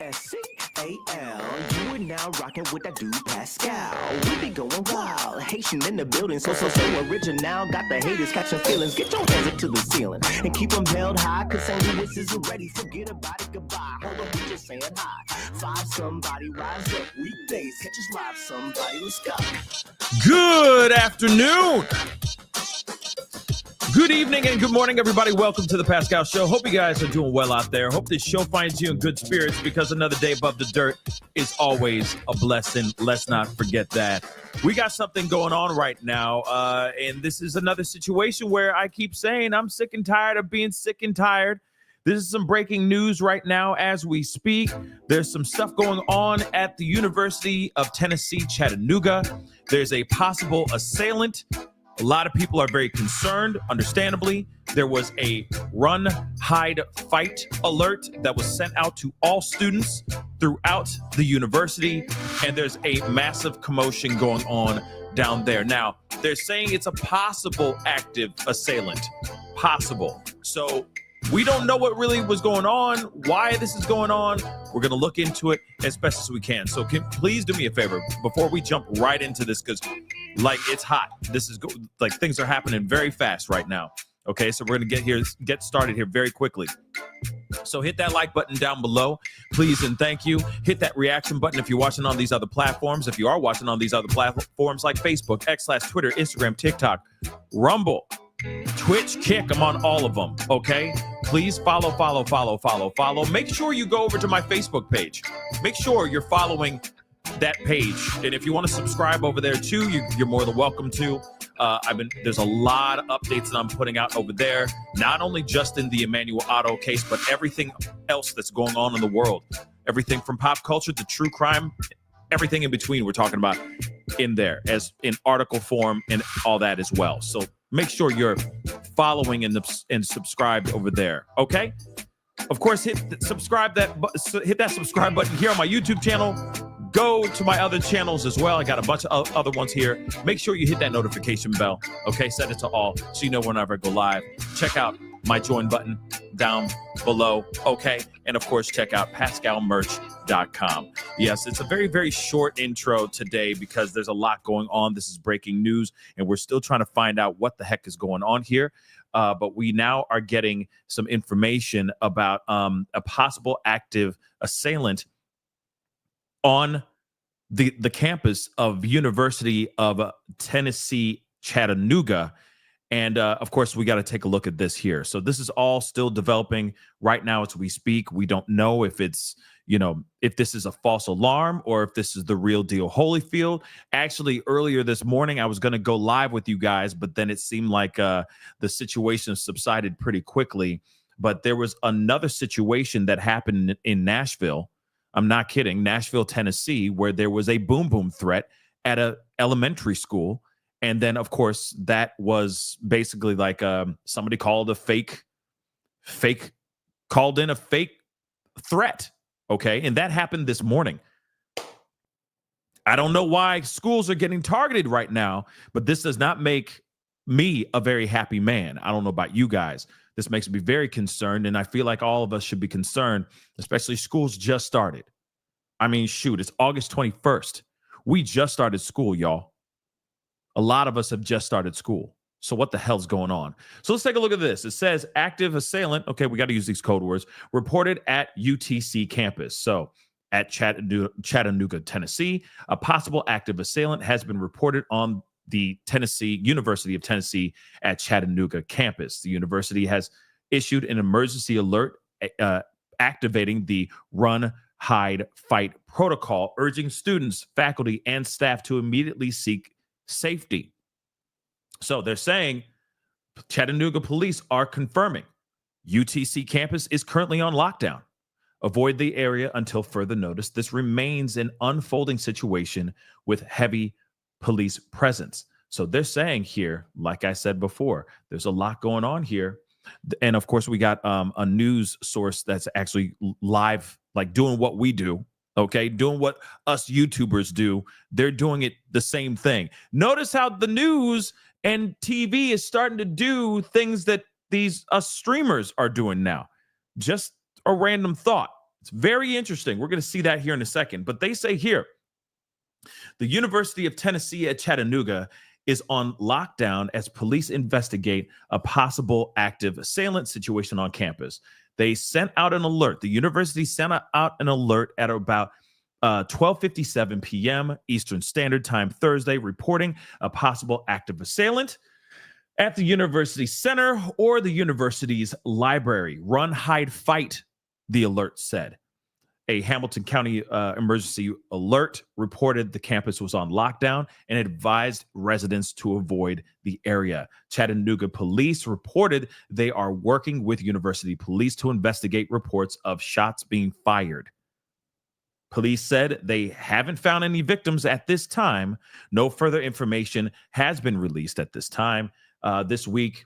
Pascal. You are now rocking with that dude Pascal. We be going wild, Haitian in the building, so original. Got the haters catching feelings. Get your hands up to the ceiling and keep them held high. Cause St. Louis isn't ready. Forget about it, goodbye. Hold on, we just saying hi. Five somebody rise up. Weekdays, catch us live. Somebody, let's go. Good afternoon. Good evening and good morning, everybody. Welcome to the Pascal Show. Hope you guys are doing well out there. Hope this show finds you in good spirits because another day above the dirt is always a blessing. Let's not forget that. We got something going on right now, and this is another situation where I keep saying I'm sick and tired of being sick and tired. This is some breaking news right now as we speak. There's some stuff going on at the University of Tennessee, Chattanooga. There's a possible assailant. A lot of people are very concerned, understandably. There was a run, hide, fight alert that was sent out to all students throughout the university, and there's a massive commotion going on down there. Now, they're saying it's a possible active assailant. Possible. So we don't know what really was going on, why this is going on. We're going to look into it as best as we can. So please do me a favor before we jump right into this, because it's hot. This is things are happening very fast right now. Okay, so we're going to get started here very quickly. So hit that like button down below, please, and thank you. Hit that reaction button if you're watching on these other platforms. If you are watching on these other platforms like Facebook, X/Twitter, Instagram, TikTok, Rumble, Twitch, Kick, I'm on all of them, okay? Please follow. Make sure you go over to my Facebook page. Make sure you're following that page. And if you want to subscribe over there too, you're more than welcome to. There's a lot of updates that I'm putting out over there, not only just in the Emmanuel Otto case, but everything else that's going on in the world. Everything from pop culture to true crime, everything in between we're talking about in there as in article form and all that as well. So make sure you're following and subscribed over there, okay? Of course, hit that subscribe button here on my YouTube channel. Go to my other channels as well. I got a bunch of other ones here. Make sure you hit that notification bell, okay? Set it to all so you know whenever I go live. Check out my join button down below, okay? And of course, check out pascalmerch.com. Yes, it's a very, very short intro today because there's a lot going on. This is breaking news, and we're still trying to find out what the heck is going on here. But we now are getting some information about a possible active assailant on the campus of University of Tennessee, Chattanooga. And of course, we got to take a look at this here. So this is all still developing right now as we speak. We don't know if it's, if this is a false alarm or if this is the real deal. Holyfield, actually, earlier this morning, I was going to go live with you guys, but then it seemed like the situation subsided pretty quickly. But there was another situation that happened in Nashville. I'm not kidding. Nashville, Tennessee, where there was a boom threat at an elementary school. And then, of course, that was basically like somebody called in a fake threat. Okay. And that happened this morning. I don't know why schools are getting targeted right now, but this does not make me a very happy man. I don't know about you guys. This makes me very concerned. And I feel like all of us should be concerned, especially schools just started. I mean, shoot, it's August 21st. We just started school, y'all. A lot of us have just started school. So what the hell's going on? So let's take a look at this. It says active assailant. Okay, we got to use these code words. Reported at UTC campus. So at Chattanooga, Tennessee, a possible active assailant has been reported on the University of Tennessee at Chattanooga campus. The university has issued an emergency alert activating the run, hide, fight protocol, urging students, faculty, and staff to immediately seek safety. So they're saying Chattanooga police are confirming UTC campus is currently on lockdown. Avoid the area until further notice. This remains an unfolding situation with heavy police presence. So they're saying here, like I said before, there's a lot going on here. And of course, we got a news source that's actually live, like doing what we do. Okay, doing what us YouTubers do. They're doing it the same thing. Notice how the news and TV is starting to do things that us streamers are doing now. Just a random thought. It's very interesting. We're going to see that here in a second. But they say here, the University of Tennessee at Chattanooga is on lockdown as police investigate a possible active assailant situation on campus. They sent out an alert. The university sent out an alert at about 12:57 p.m. Eastern Standard Time Thursday, reporting a possible active assailant at the university center or the university's library. Run, hide, fight, the alert said. A Hamilton County emergency alert reported the campus was on lockdown and advised residents to avoid the area. Chattanooga police reported they are working with university police to investigate reports of shots being fired. Police said they haven't found any victims at this time. No further information has been released at this time. This week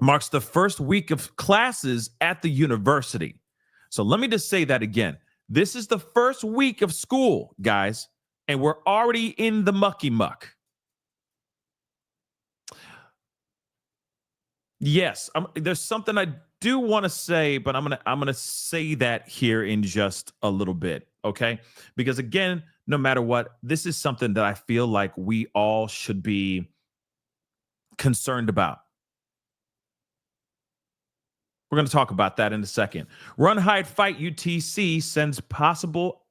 marks the first week of classes at the university. So let me just say that again. This is the first week of school, guys, and we're already in the mucky muck. Yes, there's something I do want to say, but I'm gonna say that here in just a little bit, okay? Because again, no matter what, this is something that I feel like we all should be concerned about. We're going to talk about that in a second. Run, hide, fight UTC sends possible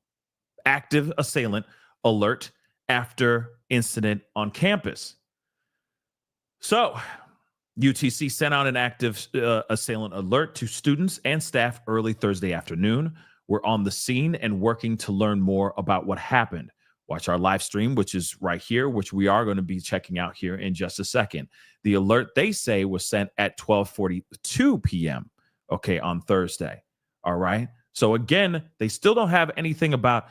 active assailant alert after incident on campus. So, UTC sent out an active assailant alert to students and staff early Thursday afternoon. We're on the scene and working to learn more about what happened. Watch our live stream, which is right here, which we are going to be checking out here in just a second. The alert, they say, was sent at 12:42 p.m., okay, on Thursday. All right. So again, they still don't have anything about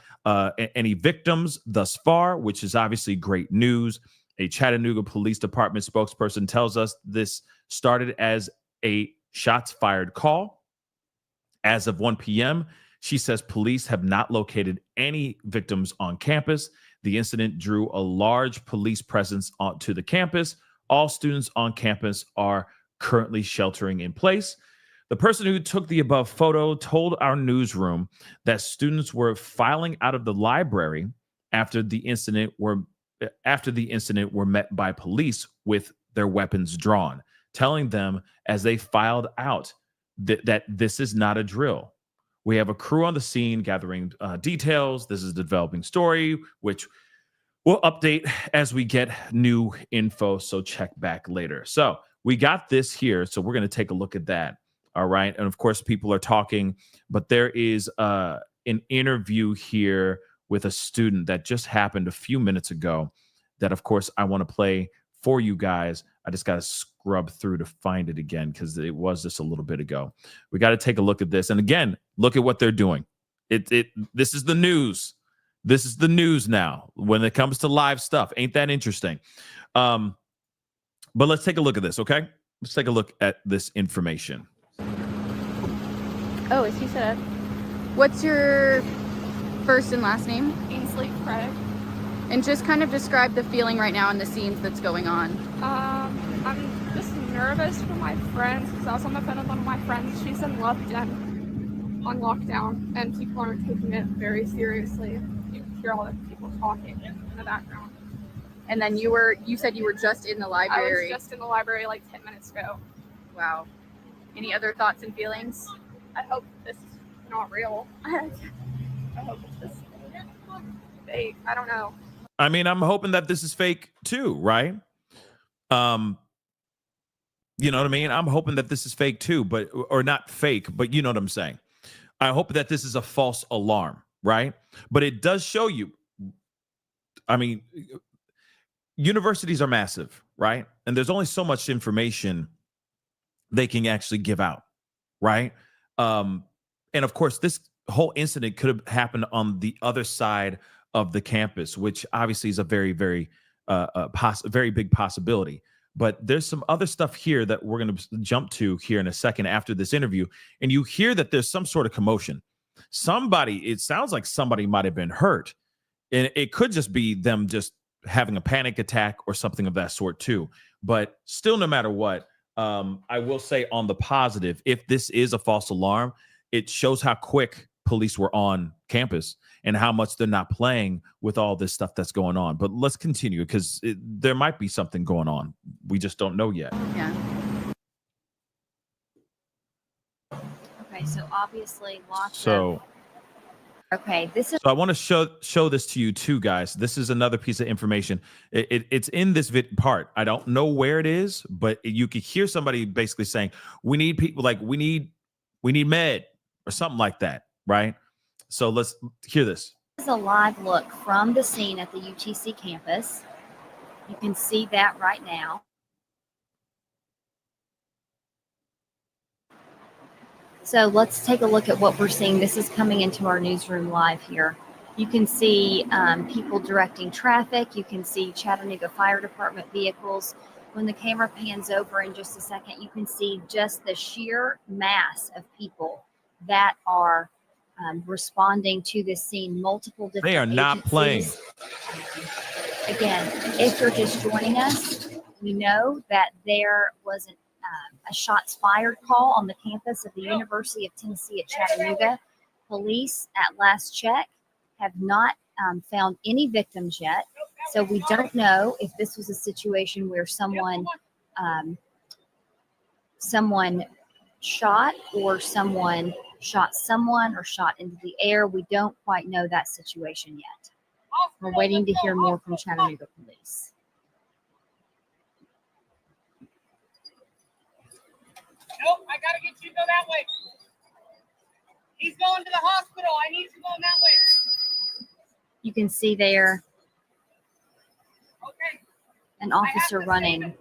any victims thus far, which is obviously great news. A Chattanooga Police Department spokesperson tells us this started as a shots fired call. As of 1 p.m., she says police have not located any victims on campus. The incident drew a large police presence onto the campus. All students on campus are currently sheltering in place. The person who took the above photo told our newsroom that students were filing out of the library after the incident were met by police with their weapons drawn, telling them as they filed out that this is not a drill. We have a crew on the scene gathering details. This is the developing story, which we'll update as we get new info. So check back later. So we got this here. So we're going to take a look at that. All right. And of course, people are talking, but there is an interview here with a student that just happened a few minutes ago that, of course, I want to play for you guys. I just got to scrub through to find it again because it was just a little bit ago. We got to take a look at this. And again, look at what they're doing. This is the news. This is the news now when it comes to live stuff. Ain't that interesting? But let's take a look at this, okay? Let's take a look at this information. Oh, is he set up? What's your first and last name? Ainsley Craig. And just kind of describe the feeling right now and the scenes that's going on. I'm just nervous for my friends because I was on the phone with one of my friends. She's in on lockdown, and people aren't taking it very seriously. You can hear all the people talking in the background. And then you said you were just in the library. I was just in the library like 10 minutes ago. Wow. Any other thoughts and feelings? I hope this is not real. I hope it's just fake. I don't know. I mean, I'm hoping that this is fake too, right? You know what I mean? I'm hoping that this is fake too, or not fake, but you know what I'm saying. I hope that this is a false alarm, right? But it does show you, I mean, universities are massive, right? And there's only so much information they can actually give out, right? And of course, this whole incident could have happened on the other side of the campus, which obviously is a very, very, very big possibility. But there's some other stuff here that we're going to jump to here in a second after this interview. And you hear that there's some sort of commotion. It sounds like somebody might have been hurt. And it could just be them just having a panic attack or something of that sort too. But still, no matter what, I will say on the positive, if this is a false alarm, it shows how quick police were on campus and how much they're not playing with all this stuff that's going on. But let's continue because there might be something going on. We just don't know yet. Yeah. Okay, so obviously lots So of... Okay, this is... So I want to show this to you too, guys. This is another piece of information. It's in this part. I don't know where it is, but you could hear somebody basically saying, "We need people, like we need med or something like that," right? So let's hear this. This is a live look from the scene at the UTC campus. You can see that right now. So let's take a look at what we're seeing. This is coming into our newsroom live here. You can see people directing traffic. You can see Chattanooga Fire Department vehicles. When the camera pans over in just a second, you can see just the sheer mass of people that are responding to this scene. Multiple different They are not agencies. playing. Again, if you're just joining us, we know that there was a shots fired call on the campus of the University of Tennessee at Chattanooga. Police, at last check, have not found any victims yet. So we don't know if this was a situation where someone shot or someone shot someone or shot into the air. We don't quite know that situation yet. We're waiting to hear more from Chattanooga police. Nope, I gotta get you to go that way. He's going to the hospital. I need you going that way. You can see there Okay. an officer running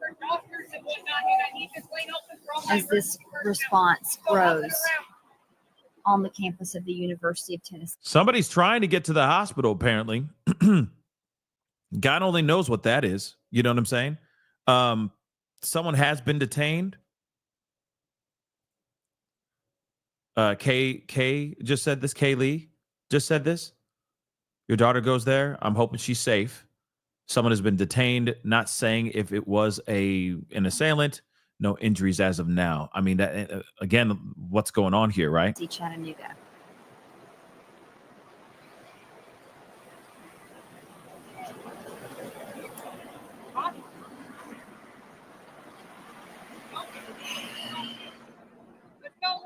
as this response grows on the campus of the University of Tennessee. Somebody's trying to get to the hospital, apparently. God only knows what that is. You know what I'm saying? Someone has been detained. Kay just said this. Kay Lee just said this. Your daughter goes there. I'm hoping she's safe. Someone has been detained, not saying if it was an assailant. No injuries as of now. I mean, that again, what's going on here, right? See Chattanooga. Let's go.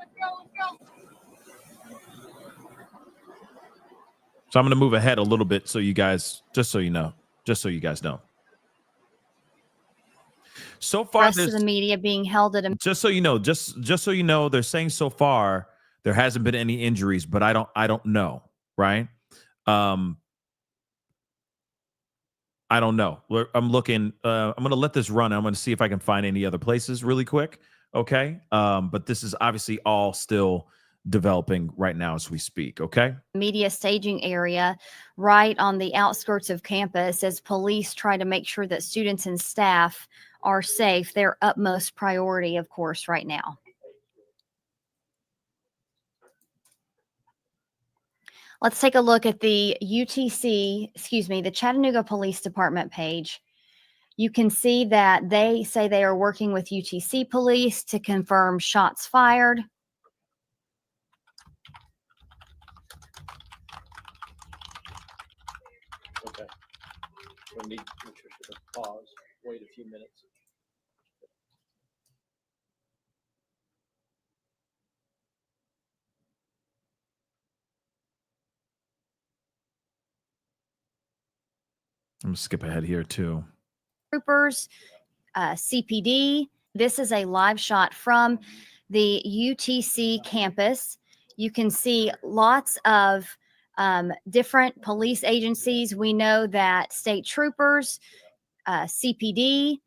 So I'm going to move ahead a little bit so you guys, just so you guys know. So far, Rest of the media being held at a... just so you know, they're saying so far there hasn't been any injuries, but I don't know, right? I don't know. I'm looking. I'm going to let this run. I'm going to see if I can find any other places really quick. Okay. But this is obviously all still developing right now as we speak. Okay. Media staging area right on the outskirts of campus as police try to make sure that students and staff are safe. Their utmost priority, of course, right now. Let's take a look at the the Chattanooga Police Department page. You can see that they say they are working with UTC police to confirm shots fired. Okay. We need to pause, wait a few minutes. I'm going to skip ahead here too. Troopers, CPD. This is a live shot from the UTC campus. You can see lots of different police agencies. We know that state troopers, CPD,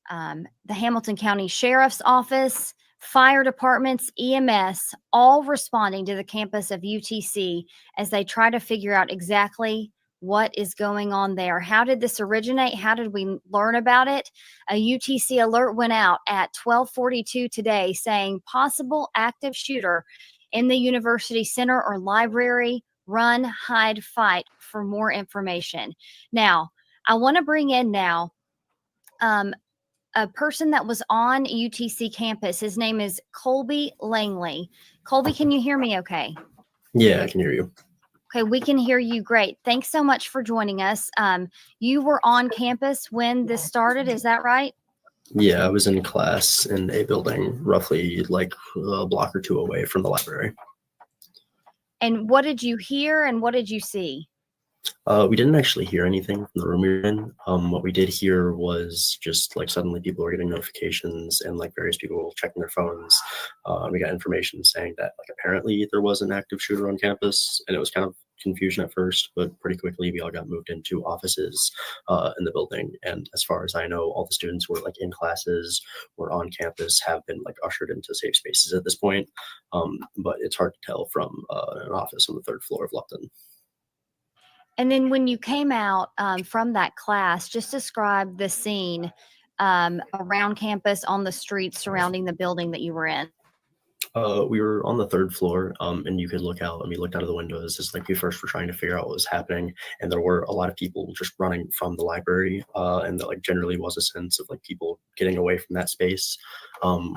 the Hamilton County Sheriff's Office, fire departments, EMS, all responding to the campus of UTC as they try to figure out exactly what is going on there. How did this originate? How did we learn about it? A UTC alert went out at 12:42 today saying possible active shooter in the university center or library. Run, hide, fight for more information. Now, I want to bring in now a person that was on UTC campus. His name is Colby Langley. Colby, can you hear me okay? Yeah, I can hear you. Okay, we can hear you great. Thanks so much for joining us. You were on campus when this started, is that right? Yeah, I was in class in a building roughly like a block or two away from the library. And what did you hear and what did you see? We didn't actually hear anything from the room we were in. What we did hear was just like suddenly people were getting notifications and like various people checking their phones. We got information saying that like apparently there was an active shooter on campus, and it was kind of confusion at first, but pretty quickly we all got moved into offices in the building. And as far as I know, all the students who were like in classes or on campus have been like ushered into safe spaces at this point. But it's hard to tell from an office on the third floor of Lupton. And then when you came out from that class, just describe the scene around campus, on the streets surrounding the building that you were in. We were on the third floor, and you could look out. We looked out of the windows. It's like we first were trying to figure out what was happening, and there were a lot of people just running from the library, and there like generally was a sense of like people getting away from that space.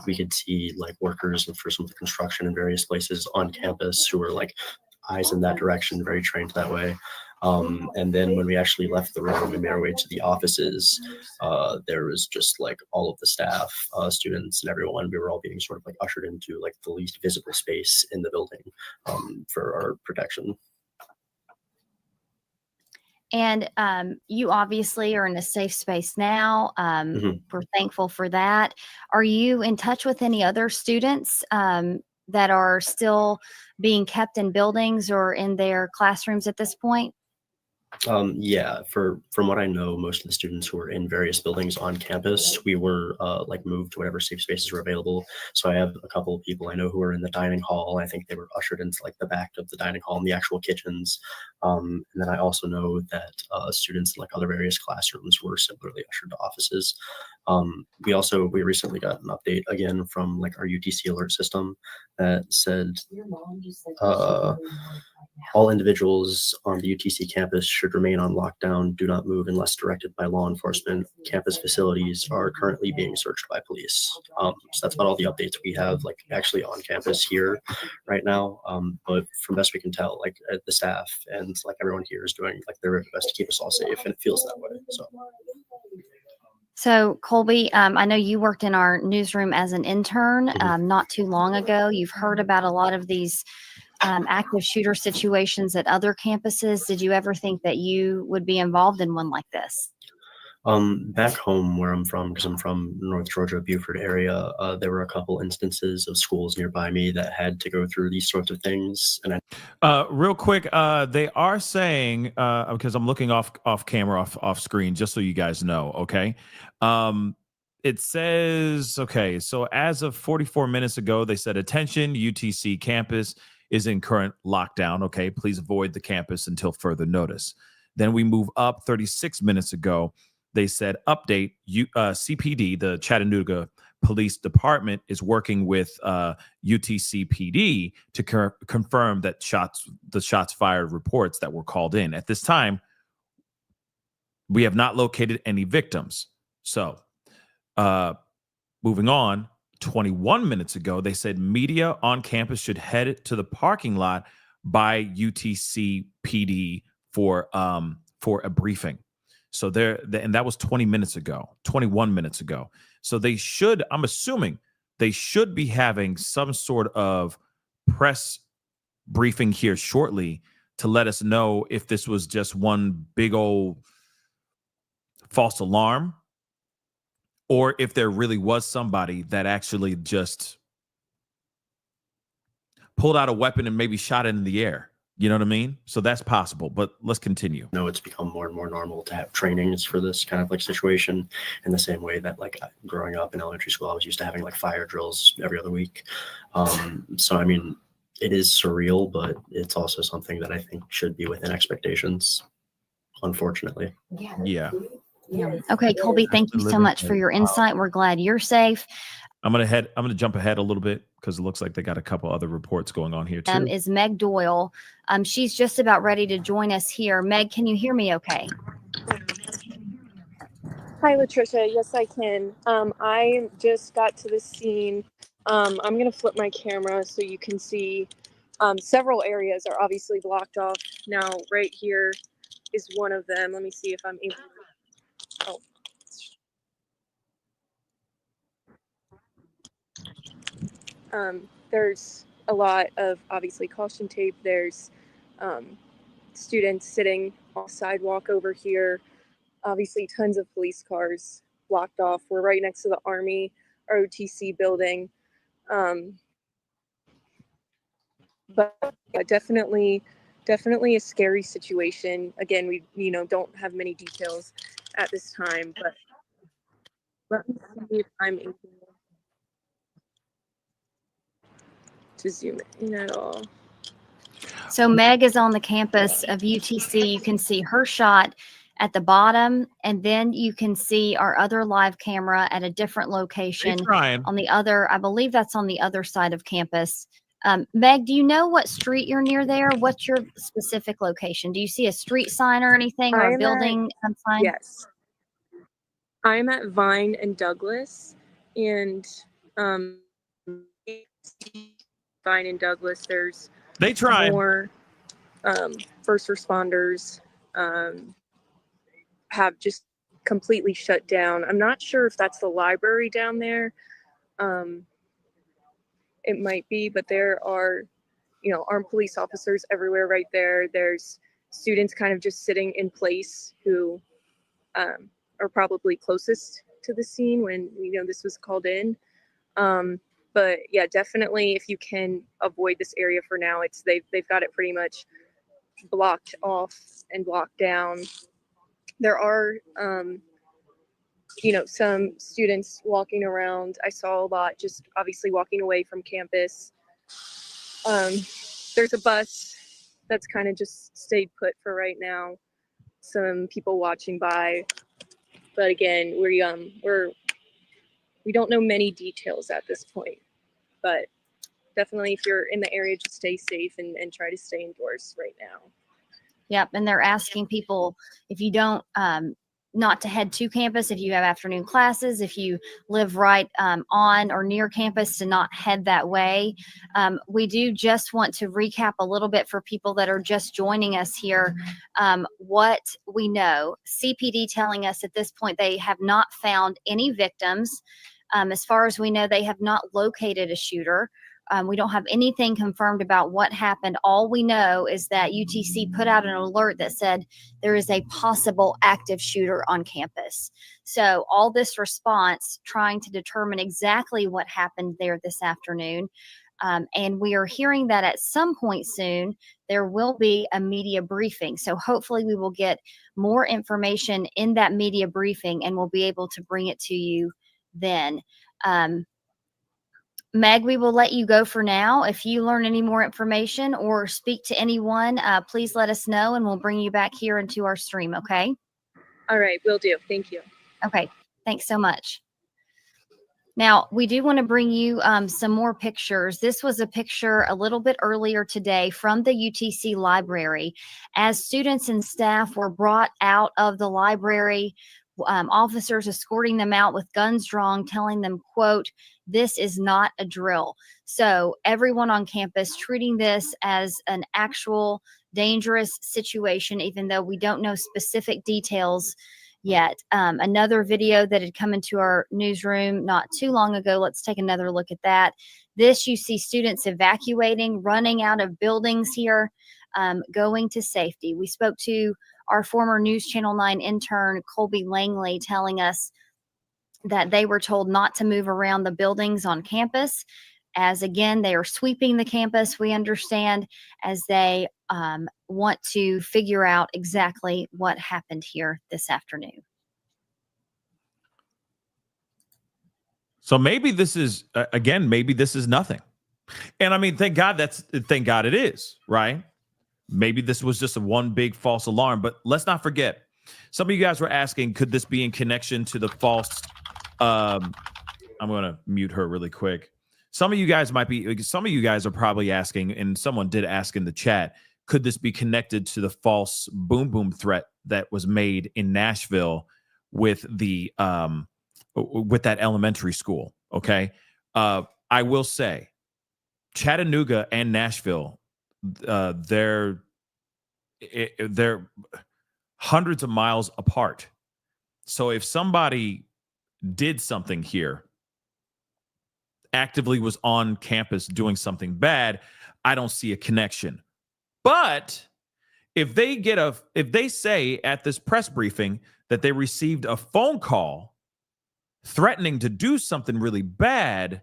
We could see like workers and for some of the construction in various places on campus who were like eyes in that direction, very trained that way. And then when we actually left the room and made our way to the offices, there was just like all of the staff, students, and everyone. We were all being sort of like ushered into like the least visible space in the building for our protection. And you obviously are in a safe space now. We're thankful for that. Are you in touch with any other students that are still being kept in buildings or in their classrooms at this point? Yeah, from what I know, most of the students who were in various buildings on campus, we were like moved to whatever safe spaces were available. So I have a couple of people I know who are in the dining hall. I think they were ushered into like the back of the dining hall and the actual kitchens. And then I also know that students in like other various classrooms were similarly ushered to offices. We recently got an update again from like our UTC alert system that said all individuals on the UTC campus should remain on lockdown, do not move unless directed by law enforcement. Campus facilities are currently being searched by police. So that's about all the updates we have like actually on campus here right now. But from best we can tell, like the staff and like everyone here is doing like their best to keep us all safe, and it feels that way. So Colby, I know you worked in our newsroom as an intern not too long ago. You've heard about a lot of these active shooter situations at other campuses. Did you ever think that you would be involved in one like this? Back home where I'm from, because I'm from North Georgia, Beaufort area, there were a couple instances of schools nearby me that had to go through these sorts of things. And real quick, they are saying because I'm looking off camera, off screen, just so you guys know. Okay. It says, okay, so as of 44 minutes ago, they said, attention, UTC campus is in current lockdown. Okay, please avoid the campus until further notice. Then we move up 36 minutes ago. They said, update, CPD, the Chattanooga Police Department, is working with UTC PD to confirm that the shots fired reports that were called in. At this time, we have not located any victims. So moving on, 21 minutes ago, they said media on campus should head to the parking lot by UTC PD for a briefing. So and that was 21 minutes ago. So they should, I'm assuming they should be having some sort of press briefing here shortly to let us know if this was just one big old false alarm, or if there really was somebody that actually just pulled out a weapon and maybe shot it in the air. You know what I mean? So that's possible, but let's continue. No, it's become more and more normal to have trainings for this kind of like situation, in the same way that like growing up in elementary school, I was used to having like fire drills every other week. So, I mean, it is surreal, but it's also something that I think should be within expectations, unfortunately. Yeah. Okay, Colby, thank you so much for your insight. We're glad you're safe. I'm gonna jump ahead a little bit because it looks like they got a couple other reports going on here too. Is Meg Doyle. She's just about ready to join us here. Meg, can you hear me okay? Hi, Latricia. Yes, I can. I just got to the scene. I'm going to flip my camera so you can see Several areas are obviously blocked off. Now, right here is one of them. Let me see if I'm able to. Oh. There's a lot of obviously caution tape. There's students sitting on the sidewalk over here. Obviously, tons of police cars blocked off. We're right next to the Army ROTC building. But yeah, definitely a scary situation. Again, we don't have many details at this time, but let me see if I'm able to zoom in at all. So Meg is on the campus of UTC. You can see her shot at the bottom, and then you can see our other live camera at a different location on the other, I believe that's on the other side of campus. Meg, do you know what street you're near there? What's your specific location? Do you see a street sign or anything, or a building sign? Yes. I'm at Vine and Douglas, and Vine and Douglas, there's more first responders have just completely shut down. I'm not sure if that's the library down there. It might be, but there are, armed police officers everywhere right there. There's students kind of just sitting in place who are probably closest to the scene when, this was called in. But yeah, definitely if you can avoid this area for now, they've got it pretty much blocked off and locked down. There are, some students walking around. I saw a lot just obviously walking away from campus. There's a bus that's kind of just stayed put for right now. Some people watching by, but again, we don't know many details at this point. But definitely, if you're in the area, just stay safe and try to stay indoors right now. Yep, and they're asking people if you don't not to head to campus, if you have afternoon classes, if you live right on or near campus, to not head that way. We do just want to recap a little bit for people that are just joining us here what we know. CPD telling us at this point they have not found any victims. As far as we know, they have not located a shooter. We don't have anything confirmed about what happened. All we know is that UTC put out an alert that said there is a possible active shooter on campus. So all this response trying to determine exactly what happened there this afternoon. And we are hearing that at some point soon, there will be a media briefing. So hopefully we will get more information in that media briefing and we'll be able to bring it to you then. Meg, we will let you go for now. If you learn any more information or speak to anyone, please let us know and we'll bring you back here into our stream, okay? All right, will do. Thank you. Okay, thanks so much. Now, we do want to bring you some more pictures. This was a picture a little bit earlier today from the UTC library. As students and staff were brought out of the library, officers escorting them out with guns drawn, telling them, quote, "This is not a drill." So everyone on campus treating this as an actual dangerous situation, even though we don't know specific details yet. Another video that had come into our newsroom not too long ago. Let's take another look at that. This, you see students evacuating, running out of buildings here, going to safety. We spoke to our former News Channel 9 intern, Colby Langley, telling us that they were told not to move around the buildings on campus, as again, they are sweeping the campus, we understand, as they want to figure out exactly what happened here this afternoon. So maybe this is, again, maybe this is nothing. And I mean, thank God it is, right? Maybe this was just a one big false alarm, but let's not forget, some of you guys were asking, could this be in connection to the false, I'm going to mute her really quick. Some of you guys are probably asking, and someone did ask in the chat, could this be connected to the false boom boom threat that was made in Nashville with the, with that elementary school? Okay. I will say Chattanooga and Nashville they're hundreds of miles apart. So if somebody did something here, actively was on campus doing something bad, I don't see a connection. But if they say at this press briefing that they received a phone call threatening to do something really bad,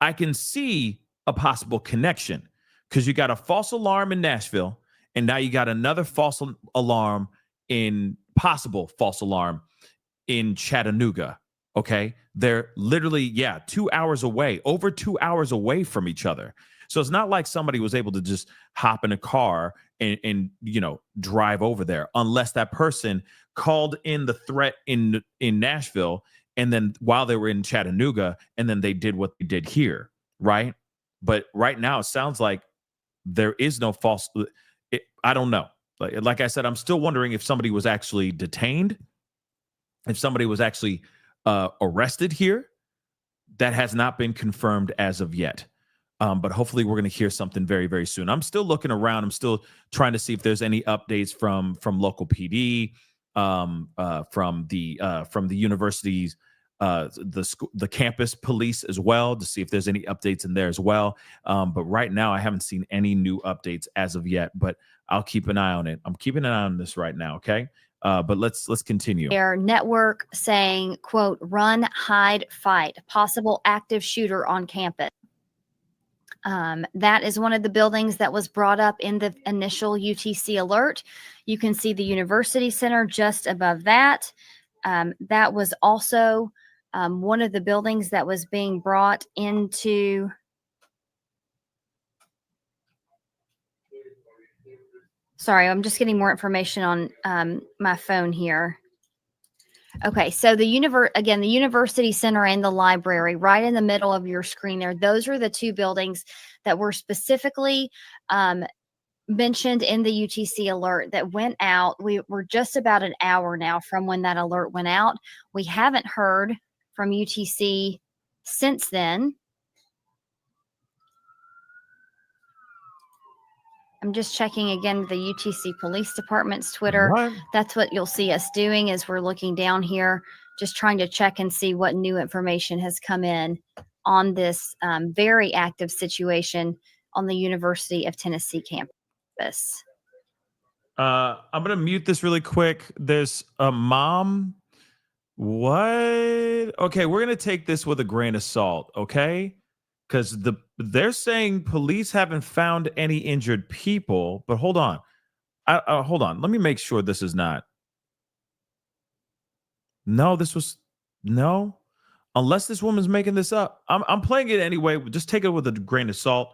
I can see a possible connection, because you got a false alarm in Nashville, and now you got another possible false alarm in Chattanooga. Okay. They're literally, 2 hours away, over 2 hours away from each other. So it's not like somebody was able to just hop in a car and drive over there, unless that person called in the threat in Nashville, and then while they were in Chattanooga, and then they did what they did here. Right. But right now it sounds like there is no false. I don't know. Like I said, I'm still wondering if somebody was actually detained, if somebody was actually arrested here. That has not been confirmed as of yet. But hopefully we're going to hear something very, very soon. I'm still looking around. I'm still trying to see if there's any updates from local PD, from the universities, the campus police as well, to see if there's any updates in there as well. But right now I haven't seen any new updates as of yet, but I'll keep an eye on it. I'm keeping an eye on this right now. Okay. But let's continue. Their network saying, quote, "Run, hide, fight. Possible active shooter on campus." That is one of the buildings that was brought up in the initial UTC alert. You can see the University Center just above that. That was also one of the buildings that was being brought into. Sorry, I'm just getting more information on my phone here. Okay, so the University Center and the library right in the middle of your screen there, those are the two buildings that were specifically mentioned in the UTC alert that went out. We're just about an hour now from when that alert went out. We haven't heard from UTC since then. I'm just checking again the UTC Police Department's Twitter. What? That's what you'll see us doing as we're looking down here, just trying to check and see what new information has come in on this very active situation on the University of Tennessee campus. I'm going to mute this really quick. There's a mom. What? Okay, we're going to take this with a grain of salt, okay? Because they're saying police haven't found any injured people, but hold on. Hold on. Let me make sure this is not. No, no. Unless this woman's making this up. I'm playing it anyway. Just take it with a grain of salt.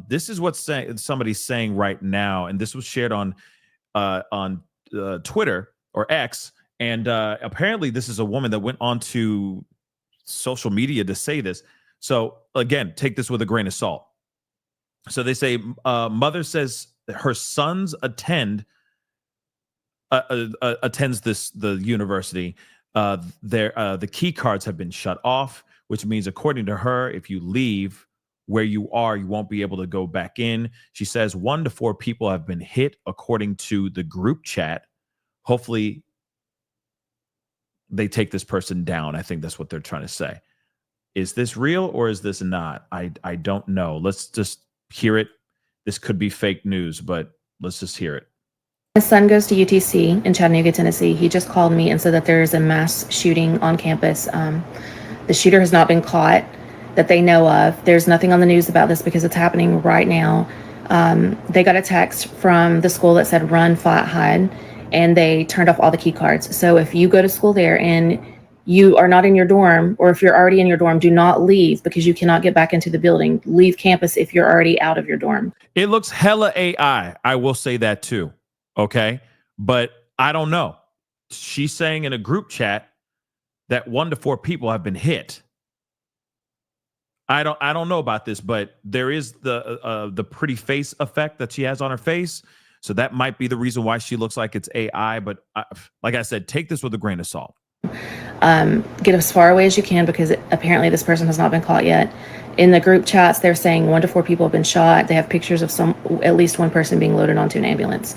This is what somebody's saying right now, and this was shared on Twitter or X, and apparently this is a woman that went onto social media to say this. So again, take this with a grain of salt. So they say mother says her sons attends the university. The key cards have been shut off, which means, according to her, if you leave where you are, you won't be able to go back in. She says 1 to 4 people have been hit, according to the group chat. Hopefully they take this person down. I think that's what they're trying to say. Is this real or is this not? I don't know. Let's just hear it. This could be fake news, but let's just hear it. My son goes to UTC in Chattanooga, Tennessee. He just called me and said that there is a mass shooting on campus. The shooter has not been caught that they know of. There's nothing on the news about this because it's happening right now. They got a text from the school that said run, fight, hide, and they turned off all the key cards. So if you go to school there and you are not in your dorm, or if you're already in your dorm, do not leave because you cannot get back into the building. Leave campus if you're already out of your dorm. It looks hella AI. I will say that too. Okay. But I don't know. She's saying in a group chat that 1 to 4 people have been hit. I don't know about this, but there is the pretty face effect that she has on her face. So that might be the reason why she looks like it's AI. But like I said, take this with a grain of salt. Get as far away as you can because apparently this person has not been caught yet. In the group chats, they're saying 1 to 4 people have been shot. They have pictures of at least one person being loaded onto an ambulance.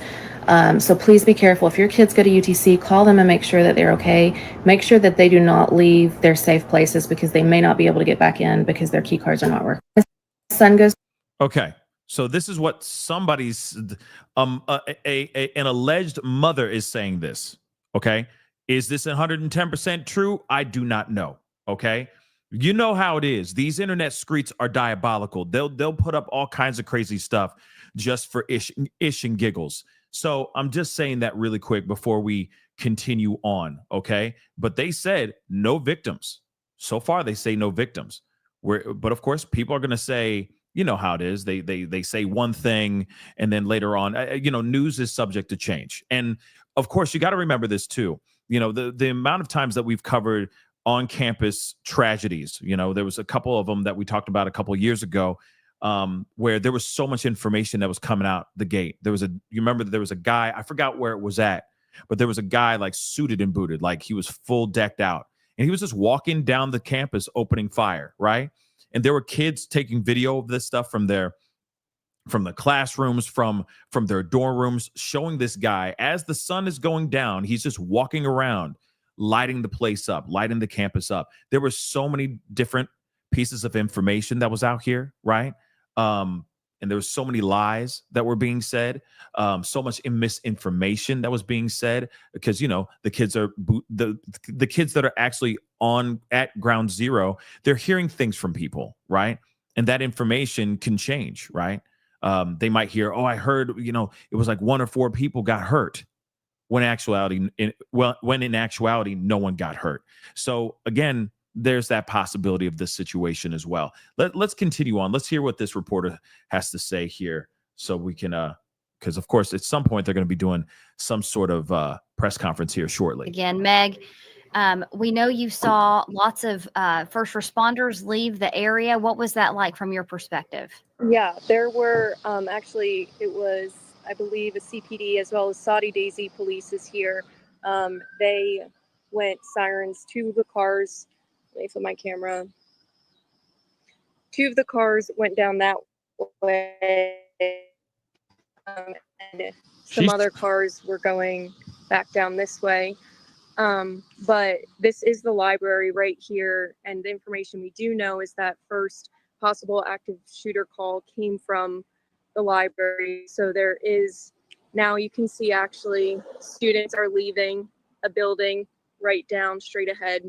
So please be careful. If your kids go to UTC, call them and make sure that they're okay. Make sure that they do not leave their safe places, because they may not be able to get back in because their key cards are not working. My son goes. Okay. So this is what somebody's an alleged mother is saying this. Okay. Is this 110% true? I do not know. Okay. You know how it is. These internet streets are diabolical. They'll put up all kinds of crazy stuff just for ish and giggles. So I'm just saying that really quick before we continue on. Okay. But they said no victims. So far, they say no victims. But of course, people are going to say, you know how it is. They say one thing, and then later on, news is subject to change. And of course, you got to remember this too. The amount of times that we've covered on campus tragedies. There was a couple of them that we talked about a couple of years ago, where there was so much information that was coming out the gate. You remember that there was a guy, I forgot where it was at, but there was a guy like suited and booted, like he was full decked out, and he was just walking down the campus opening fire, right? And there were kids taking video of this stuff from the classrooms, from their dorm rooms, showing this guy as the sun is going down. He's just walking around, lighting the place up, lighting the campus up. There were so many different pieces of information that was out here, right? And there was so many lies that were being said, so much misinformation that was being said, because the kids are the kids that are actually at ground zero. They're hearing things from people, right? And that information can change, right? They might hear, oh, I heard, it was like 1 or 4 people got hurt, when in actuality, no one got hurt. So again, there's that possibility of this situation as well. Let's continue on. Let's hear what this reporter has to say here, so we can, because of course at some point they're going to be doing some sort of press conference here shortly. Again, Meg, we know you saw lots of first responders leave the area. What was that like from your perspective? Yeah, there were actually, it was, I believe, a CPD as well as Saudi Daisy police is here. They went sirens. 2 of the cars, let me flip my camera. 2 of the cars went down that way, and some other cars were going back down this way. But this is the library right here, and the information we do know is that first possible active shooter call came from the library. So there is, now you can see actually students are leaving a building right down straight ahead,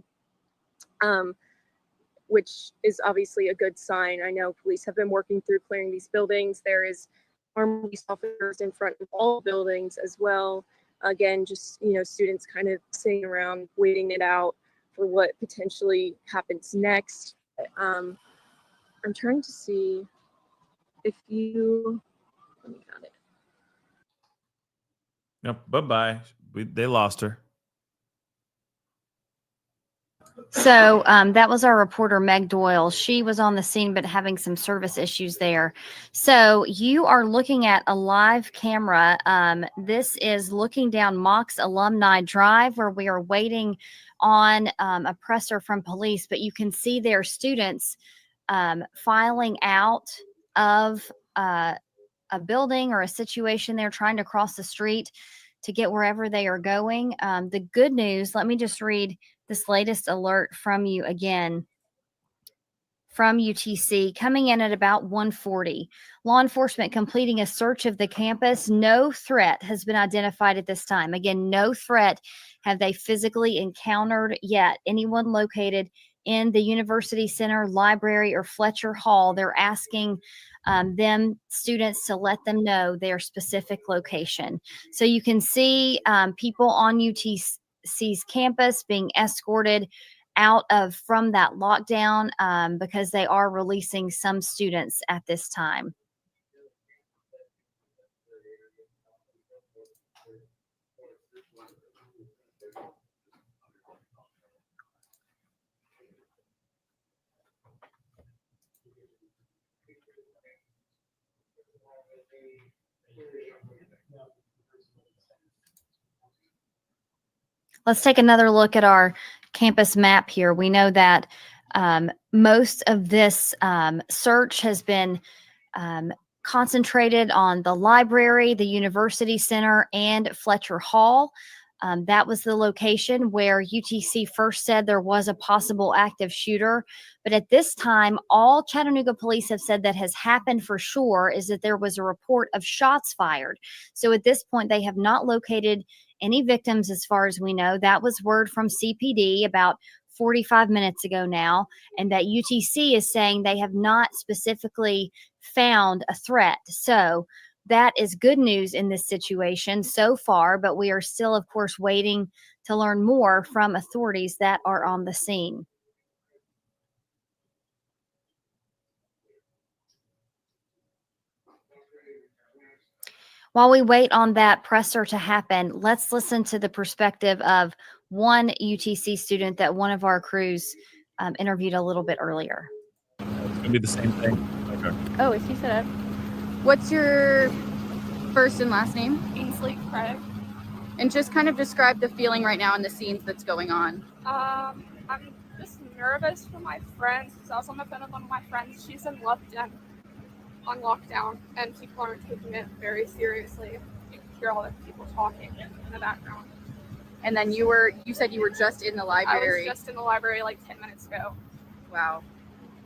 which is obviously a good sign. I know police have been working through clearing these buildings. There is armed police officers in front of all buildings as well. Again, just, students kind of sitting around waiting it out for what potentially happens next. I'm trying to see if you, let me got it. Yep. Bye-bye. They lost her. So that was our reporter, Meg Doyle. She was on the scene, but having some service issues there. So you are looking at a live camera. This is looking down Mox Alumni Drive, where we are waiting on a presser from police, but you can see their students filing out of a building or a situation. They're trying to cross the street to get wherever they are going. The good news, let me just read this latest alert from you again, from UTC, coming in at about 1:40. Law enforcement completing a search of the campus. No threat has been identified at this time. Again, no threat have they physically encountered yet. Anyone located in the University Center, library, or Fletcher Hall, they're asking students to let them know their specific location. So you can see people on UTC's campus being escorted out from that lockdown because they are releasing some students at this time. Let's take another look at our campus map here. We know that Most of this search has been concentrated on the library, the University Center, and Fletcher Hall. That was the location where UTC first said there was a possible active shooter. But at this time, all Chattanooga police have said that has happened for sure is that there was a report of shots fired. So at this point, they have not located any victims as far as we know. That was word from CPD about 45 minutes ago now, and that UTC is saying they have not specifically found a threat. So that is good news in this situation so far, but we are still, of course, waiting to learn more from authorities that are on the scene. While we wait on that presser to happen, let's listen to the perspective of one UTC student that one of our crews interviewed a little bit earlier. It's gonna be the same thing. Okay. Oh, is he set up? What's your first and last name? Ainsley Craig. And just kind of describe the feeling right now in the scenes that's going on. I'm just nervous for my friends because I was on the phone with one of my friends. She's in Lupton on lockdown, and people aren't taking it very seriously. You can hear all the people talking in the background. And then you said you were just in the library. I was just in the library like 10 minutes ago. Wow.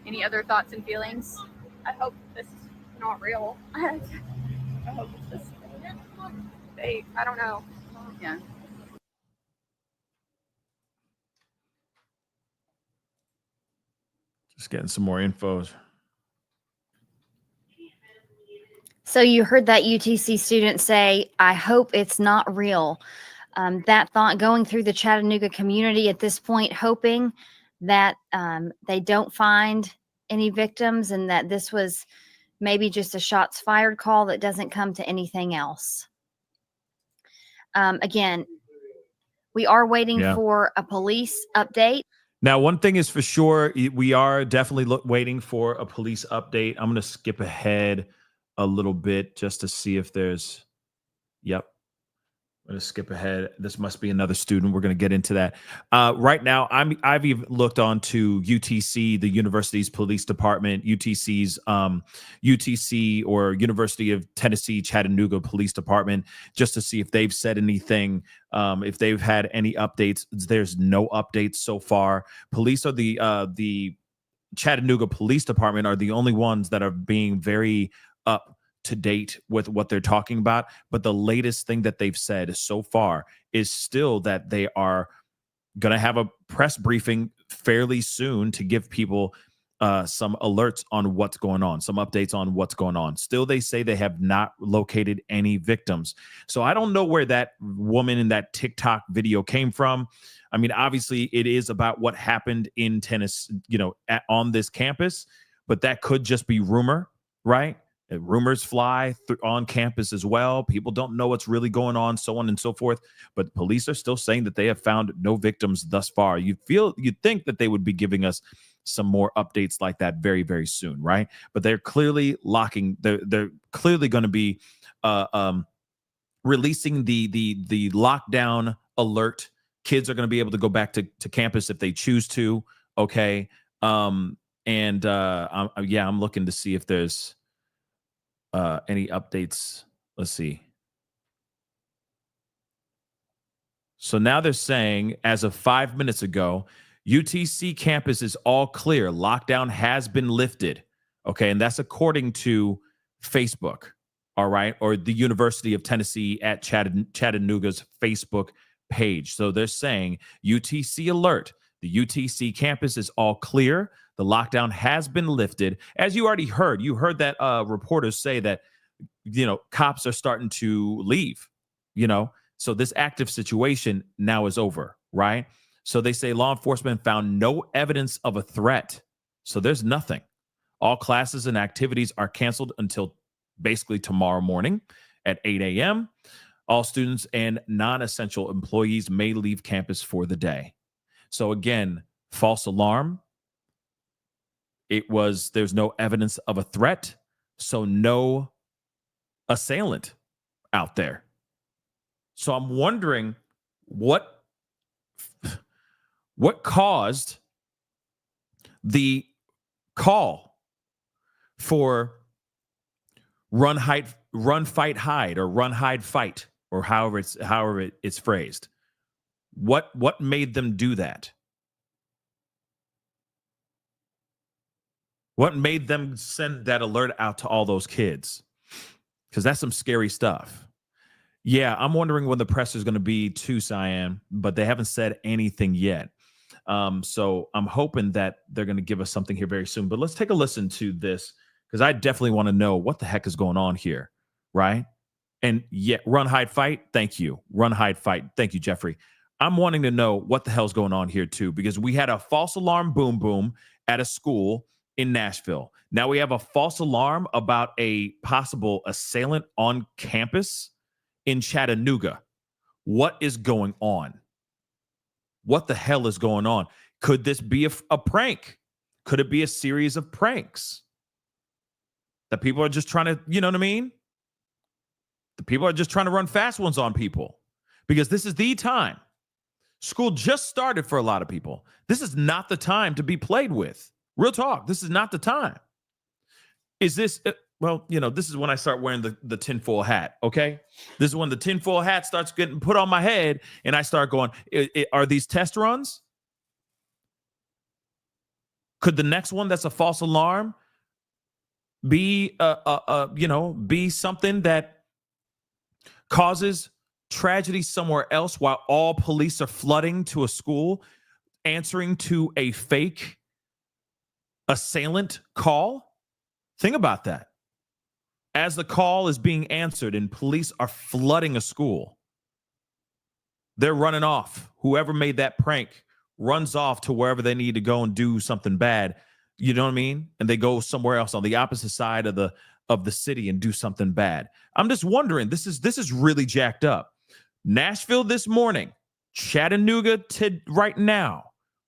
Any other thoughts and feelings? I hope this is not real. I hope it's just fake. I don't know. Yeah. Just getting some more info. So you heard that UTC student say, I hope it's not real. That thought going through the Chattanooga community at this point, hoping that they don't find any victims and that this was maybe just a shots fired call that doesn't come to anything else. Again, we are waiting for a police update. Now, one thing is for sure, we are definitely waiting for a police update. I'm going to skip ahead a little bit just to see if there's, yep. I'm going to skip ahead. This must be another student. We're going to get into that. Right now, I've even looked on to UTC, the university's police department, UTC's UTC or University of Tennessee Chattanooga Police Department, just to see if they've said anything, if they've had any updates. There's no updates so far. Police are the Chattanooga Police Department are the only ones that are being very up to date with what they're talking about. But the latest thing that they've said so far is still that they are going to have a press briefing fairly soon to give people some alerts on what's going on, some updates on what's going on. Still, they say they have not located any victims. So I don't know where that woman in that TikTok video came from. I mean, obviously it is about what happened in Tennessee, on this campus, but that could just be rumor, right? Rumors fly on campus as well. People don't know what's really going on, so on and so forth. But police are still saying that they have found no victims thus far. You'd think that they would be giving us some more updates like that very, very soon, right? But they're clearly they're clearly going to be releasing the lockdown alert. Kids are going to be able to go back to campus if they choose to. Okay. I'm looking to see if there's any updates. Let's see. So now they're saying, as of 5 minutes ago, UTC campus is all clear. Lockdown has been lifted. Okay. And that's according to Facebook. All right. Or the University of Tennessee at Chattanooga's Facebook page. So they're saying UTC alert. The UTC campus is all clear. The lockdown has been lifted. As you already heard, that reporters say that, cops are starting to leave, So this active situation now is over, right? So they say law enforcement found no evidence of a threat. So there's nothing. All classes and activities are canceled until basically tomorrow morning at 8 a.m. All students and non-essential employees may leave campus for the day. So again, false alarm. There's no evidence of a threat, so no assailant out there. So I'm wondering what caused The call for run, fight, hide, or run, hide, fight, or however it's phrased. What made them do that? What made them send that alert out to all those kids? Because that's some scary stuff. Yeah, I'm wondering when the press is going to be too, Cyan, but they haven't said anything yet. So I'm hoping that they're going to give us something here very soon. But let's take a listen to this, because I definitely want to know what the heck is going on here, right? And yeah, run, hide, fight. Thank you. Run, hide, fight. Thank you, Jeffrey. I'm wanting to know what the hell's going on here too, because we had a false alarm boom boom at a school in Nashville. Now we have a false alarm about a possible assailant on campus in Chattanooga. What is going on? What the hell is going on? Could this be a prank? Could it be a series of pranks that people are just trying to, you know what I mean? The people are just trying to run fast ones on people, because this is the time. School just started for a lot of people. This is not the time to be played with. Real talk. This is not the time. Is this, well, you know, this is when I start wearing the tinfoil hat, okay? This is when the tinfoil hat starts getting put on my head and I start going, are these test runs? Could the next one that's a false alarm be, be something that causes tragedy somewhere else while all police are flooding to a school, answering to a fake assailant call? Think about that. As the call is being answered and police are flooding a school, they're running off. Whoever made that prank runs off to wherever they need to go and do something bad. You know what I mean? And they go somewhere else on the opposite side of the city and do something bad. I'm just wondering, this is really jacked up. Nashville this morning, Chattanooga right now.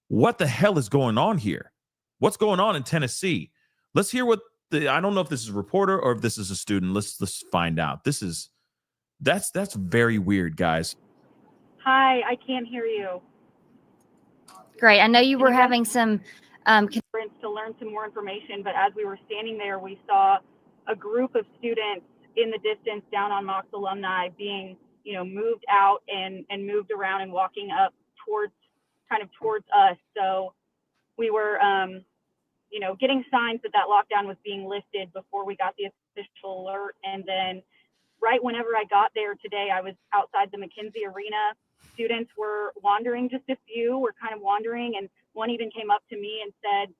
What the hell is going on here? What's going on in Tennessee? Let's hear what I don't know if this is a reporter or if this is a student. Let's find out. That's very weird, guys. Hi, I can't hear you. Great. I know you were having some to learn some more information, but as we were standing there, we saw a group of students in the distance down on Mox Alumni being, moved out and moved around and walking up towards us. So we were, getting signs that lockdown was being lifted before we got the official alert. And then right whenever I got there today, I was outside the McKenzie Arena. Students were wandering, just a few were kind of wandering. And one even came up to me and said,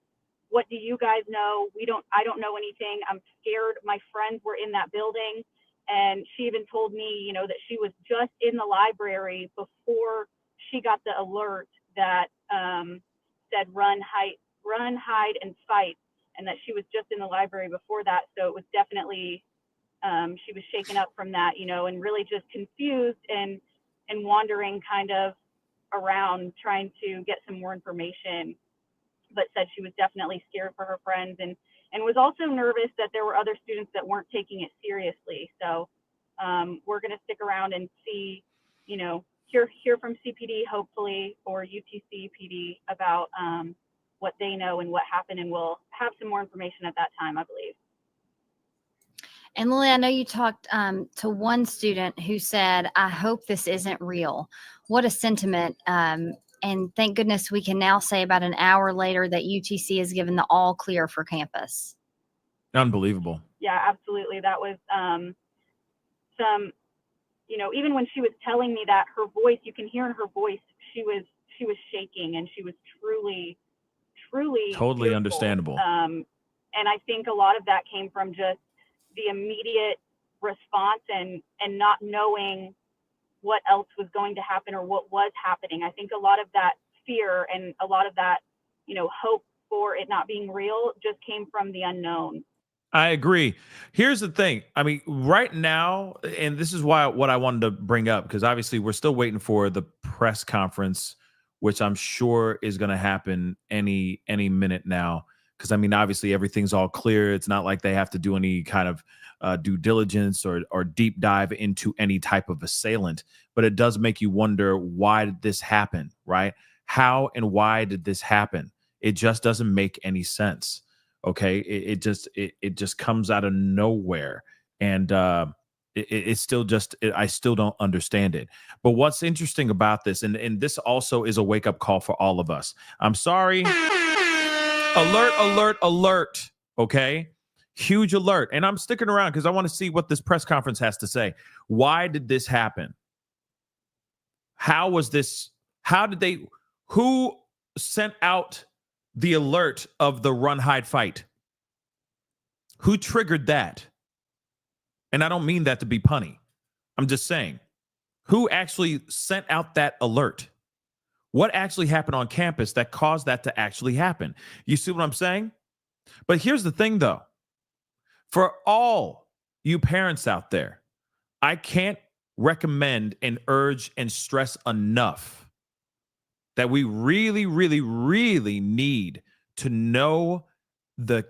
"What do you guys know? I don't know anything. I'm scared. My friends were in that building." And she even told me, that she was just in the library before she got the alert that said run, hide, and fight, and that she was just in the library before that. So it was definitely, she was shaken up from that, and really just confused and wandering kind of around trying to get some more information, but said she was definitely scared for her friends and was also nervous that there were other students that weren't taking it seriously. So we're going to stick around and see, hear from CPD, hopefully, or UTC PD about what they know and what happened, and we'll have some more information at that time, I believe. And Lily, I know you talked to one student who said, "I hope this isn't real." What a sentiment. And thank goodness we can now say about an hour later that UTC has given the all clear for campus. Unbelievable. Yeah, absolutely. That was some, even when she was telling me that, her voice, you can hear in her voice, she was shaking, and she was truly totally fearful. Understandable. And I think a lot of that came from just the immediate response and not knowing what else was going to happen or what was happening. I think a lot of that fear and a lot of that, hope for it not being real just came from the unknown. I agree. Here's the thing. I mean, right now, and this is what I wanted to bring up, because obviously we're still waiting for the press conference, which I'm sure is going to happen any minute now. Because, I mean, obviously everything's all clear. It's not like they have to do any kind of due diligence or deep dive into any type of assailant. But it does make you wonder, why did this happen, right? How and why did this happen? It just doesn't make any sense. Okay. It just comes out of nowhere. And it's still just, I still don't understand it. But what's interesting about this, and this also is a wake up call for all of us. I'm sorry. Alert, alert, alert. Okay. Huge alert. And I'm sticking around because I want to see what this press conference has to say. Why did this happen? How was this? Who sent out the alert of the run, hide, fight? Who triggered that? And I don't mean that to be punny. I'm just saying, who actually sent out that alert? What actually happened on campus that caused that to actually happen? You see what I'm saying? But here's the thing, though. For all you parents out there, I can't recommend and urge and stress enough that we really, really, really need to know the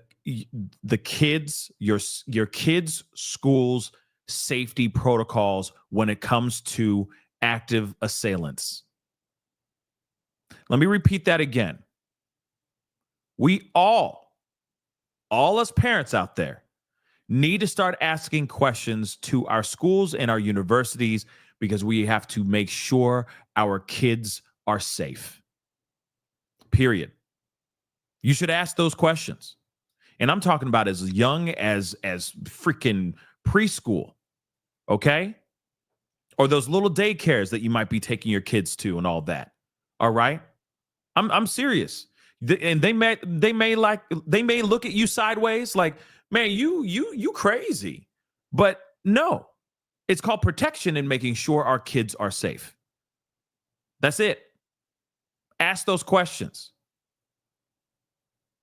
kids, your kids' schools' safety protocols when it comes to active assailants. Let me repeat that again. We all us parents out there, need to start asking questions to our schools and our universities because we have to make sure our kids are safe. Period. You should ask those questions. And I'm talking about as young as freaking preschool, okay? Or those little daycares that you might be taking your kids to and all that. All right? I'm serious. And they may look at you sideways like, man, you crazy. But no, it's called protection and making sure our kids are safe. That's it. Ask those questions.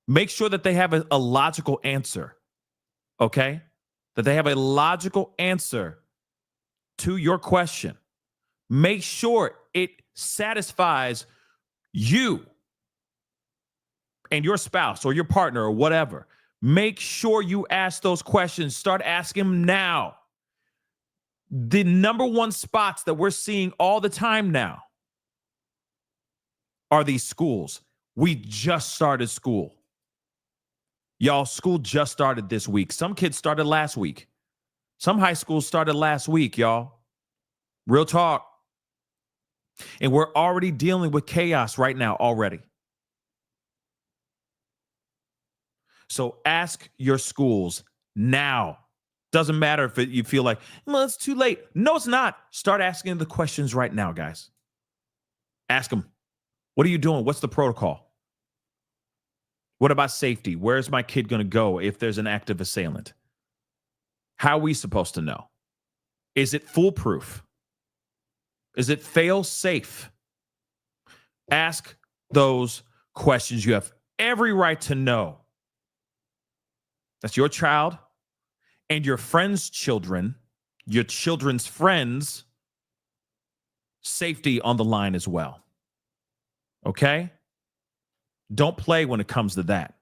Make sure that they have a logical answer. Okay? That they have a logical answer to your question. Make sure it satisfies you and your spouse or your partner or whatever. Make sure you ask those questions. Start asking them now. The number one spots that we're seeing all the time now are these schools. We just started school. Y'all, school just started this week. Some kids started last week. Some high schools started last week, y'all. Real talk. And we're already dealing with chaos right now already. So ask your schools now. Doesn't matter if you feel like, well, it's too late. No, it's not. Start asking the questions right now, guys. Ask them, what are you doing? What's the protocol? What about safety? Where's my kid going to go if there's an active assailant? How are we supposed to know? Is it foolproof? Is it fail safe? Ask those questions. You have every right to know. That's your child and your friends' children, your children's friends' safety on the line as well. Okay? Don't play when it comes to that.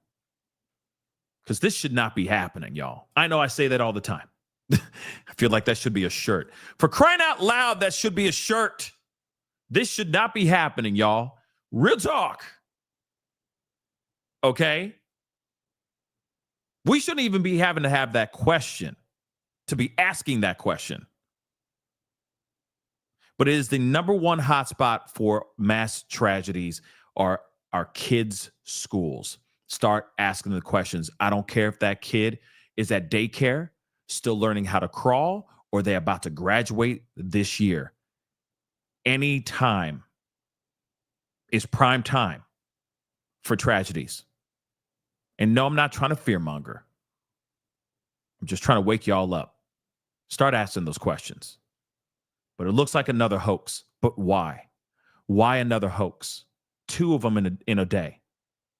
Because this should not be happening, y'all. I know I say that all the time. I feel like that should be a shirt. For crying out loud, that should be a shirt. This should not be happening, y'all. Real talk. Okay? We shouldn't even be having to have that question, to be asking that question. But it is the number one hotspot for mass tragedies are our kids' schools. Start asking the questions. I don't care if that kid is at daycare, still learning how to crawl, or they're about to graduate this year. Any time is prime time for tragedies. And no, I'm not trying to fearmonger. I'm just trying to wake y'all up. Start asking those questions. But it looks like another hoax. But why? Why another hoax? 2 of them in a day.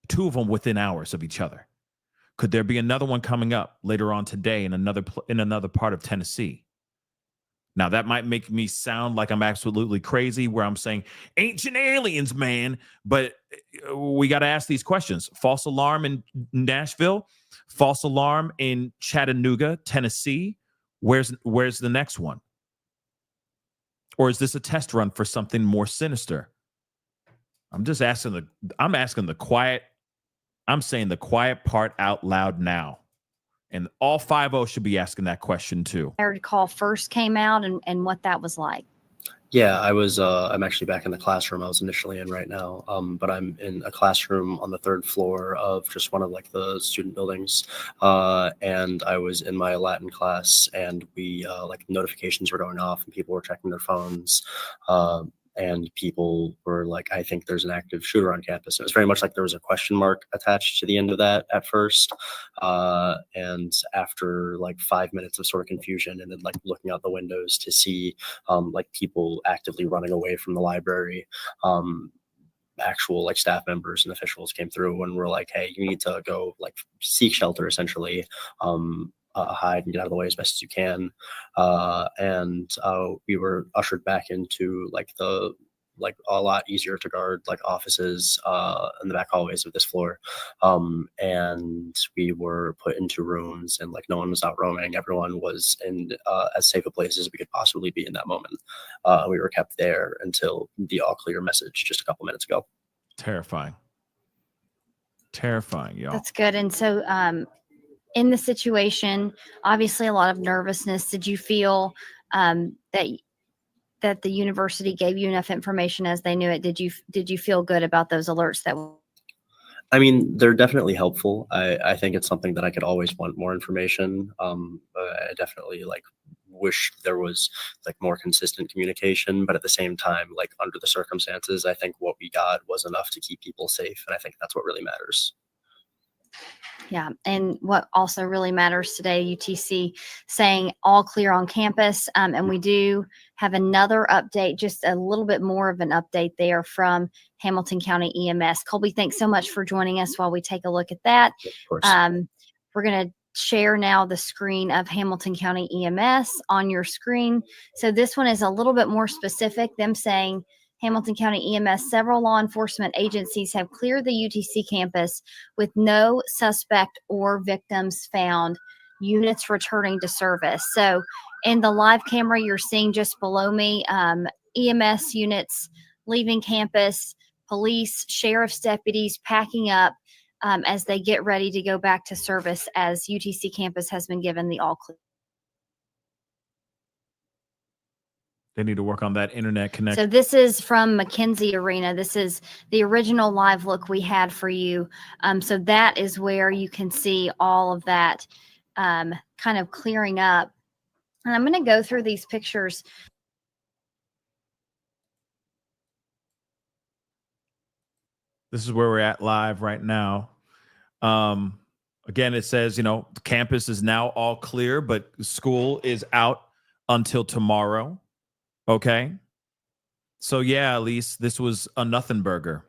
2 of them within hours of each other. Could there be another one coming up later on today in another part of Tennessee? Now, that might make me sound like I'm absolutely crazy where I'm saying ancient aliens, man. But we got to ask these questions. False alarm in Nashville. False alarm in Chattanooga, Tennessee. Where's the next one? Or is this a test run for something more sinister? I'm asking the quiet I'm saying the quiet part out loud now. And all 5-0 should be asking that question too. Call first came out and what that was like. Yeah, I'm actually back in the classroom I was initially in right now. But I'm in a classroom on the third floor of just one of like the student buildings. And I was in my Latin class, and we like notifications were going off and people were checking their phones. And people were like, I think there's an active shooter on campus. It was very much like there was a question mark attached to the end of that at first. And after like 5 minutes of sort of confusion, and then like looking out the windows to see like people actively running away from the library, actual like staff members and officials came through and were like, hey, you need to go like seek shelter essentially. Hide and get out of the way as best as you can. And we were ushered back into like a lot easier to guard like offices in the back hallways of this floor. And we were put into rooms, and like no one was out roaming. Everyone was in as safe a place as we could possibly be in that moment. We were kept there until the all clear message just a couple minutes ago. Terrifying, y'all. That's good. And so in the situation, obviously a lot of nervousness. Did you feel that the university gave you enough information as they knew it? Did you feel good about those alerts that? I mean, they're definitely helpful. I think it's something that I could always want more information. I definitely like wish there was like more consistent communication, but at the same time, like under the circumstances, I think what we got was enough to keep people safe. And I think that's what really matters. Yeah. And what also really matters today, UTC saying all clear on campus. And we do have another update, just a little bit more of an update there from Hamilton County EMS. Colby, thanks so much for joining us while we take a look at that. Of course. We're going to share now the screen of Hamilton County EMS on your screen. So this one is a little bit more specific. Them saying Hamilton County EMS, several law enforcement agencies have cleared the UTC campus with no suspect or victims found. Units returning to service. So in the live camera, you're seeing just below me, EMS units leaving campus, police, sheriff's deputies packing up as they get ready to go back to service as UTC campus has been given the all clear. They need to work on that internet connection. So this is from McKenzie Arena. This is the original live look we had for you. So that is where you can see all of that kind of clearing up. And I'm going to go through these pictures. This is where we're at live right now. Again, it says, the campus is now all clear, but school is out until tomorrow. Okay. So yeah, at least this was a nothing burger,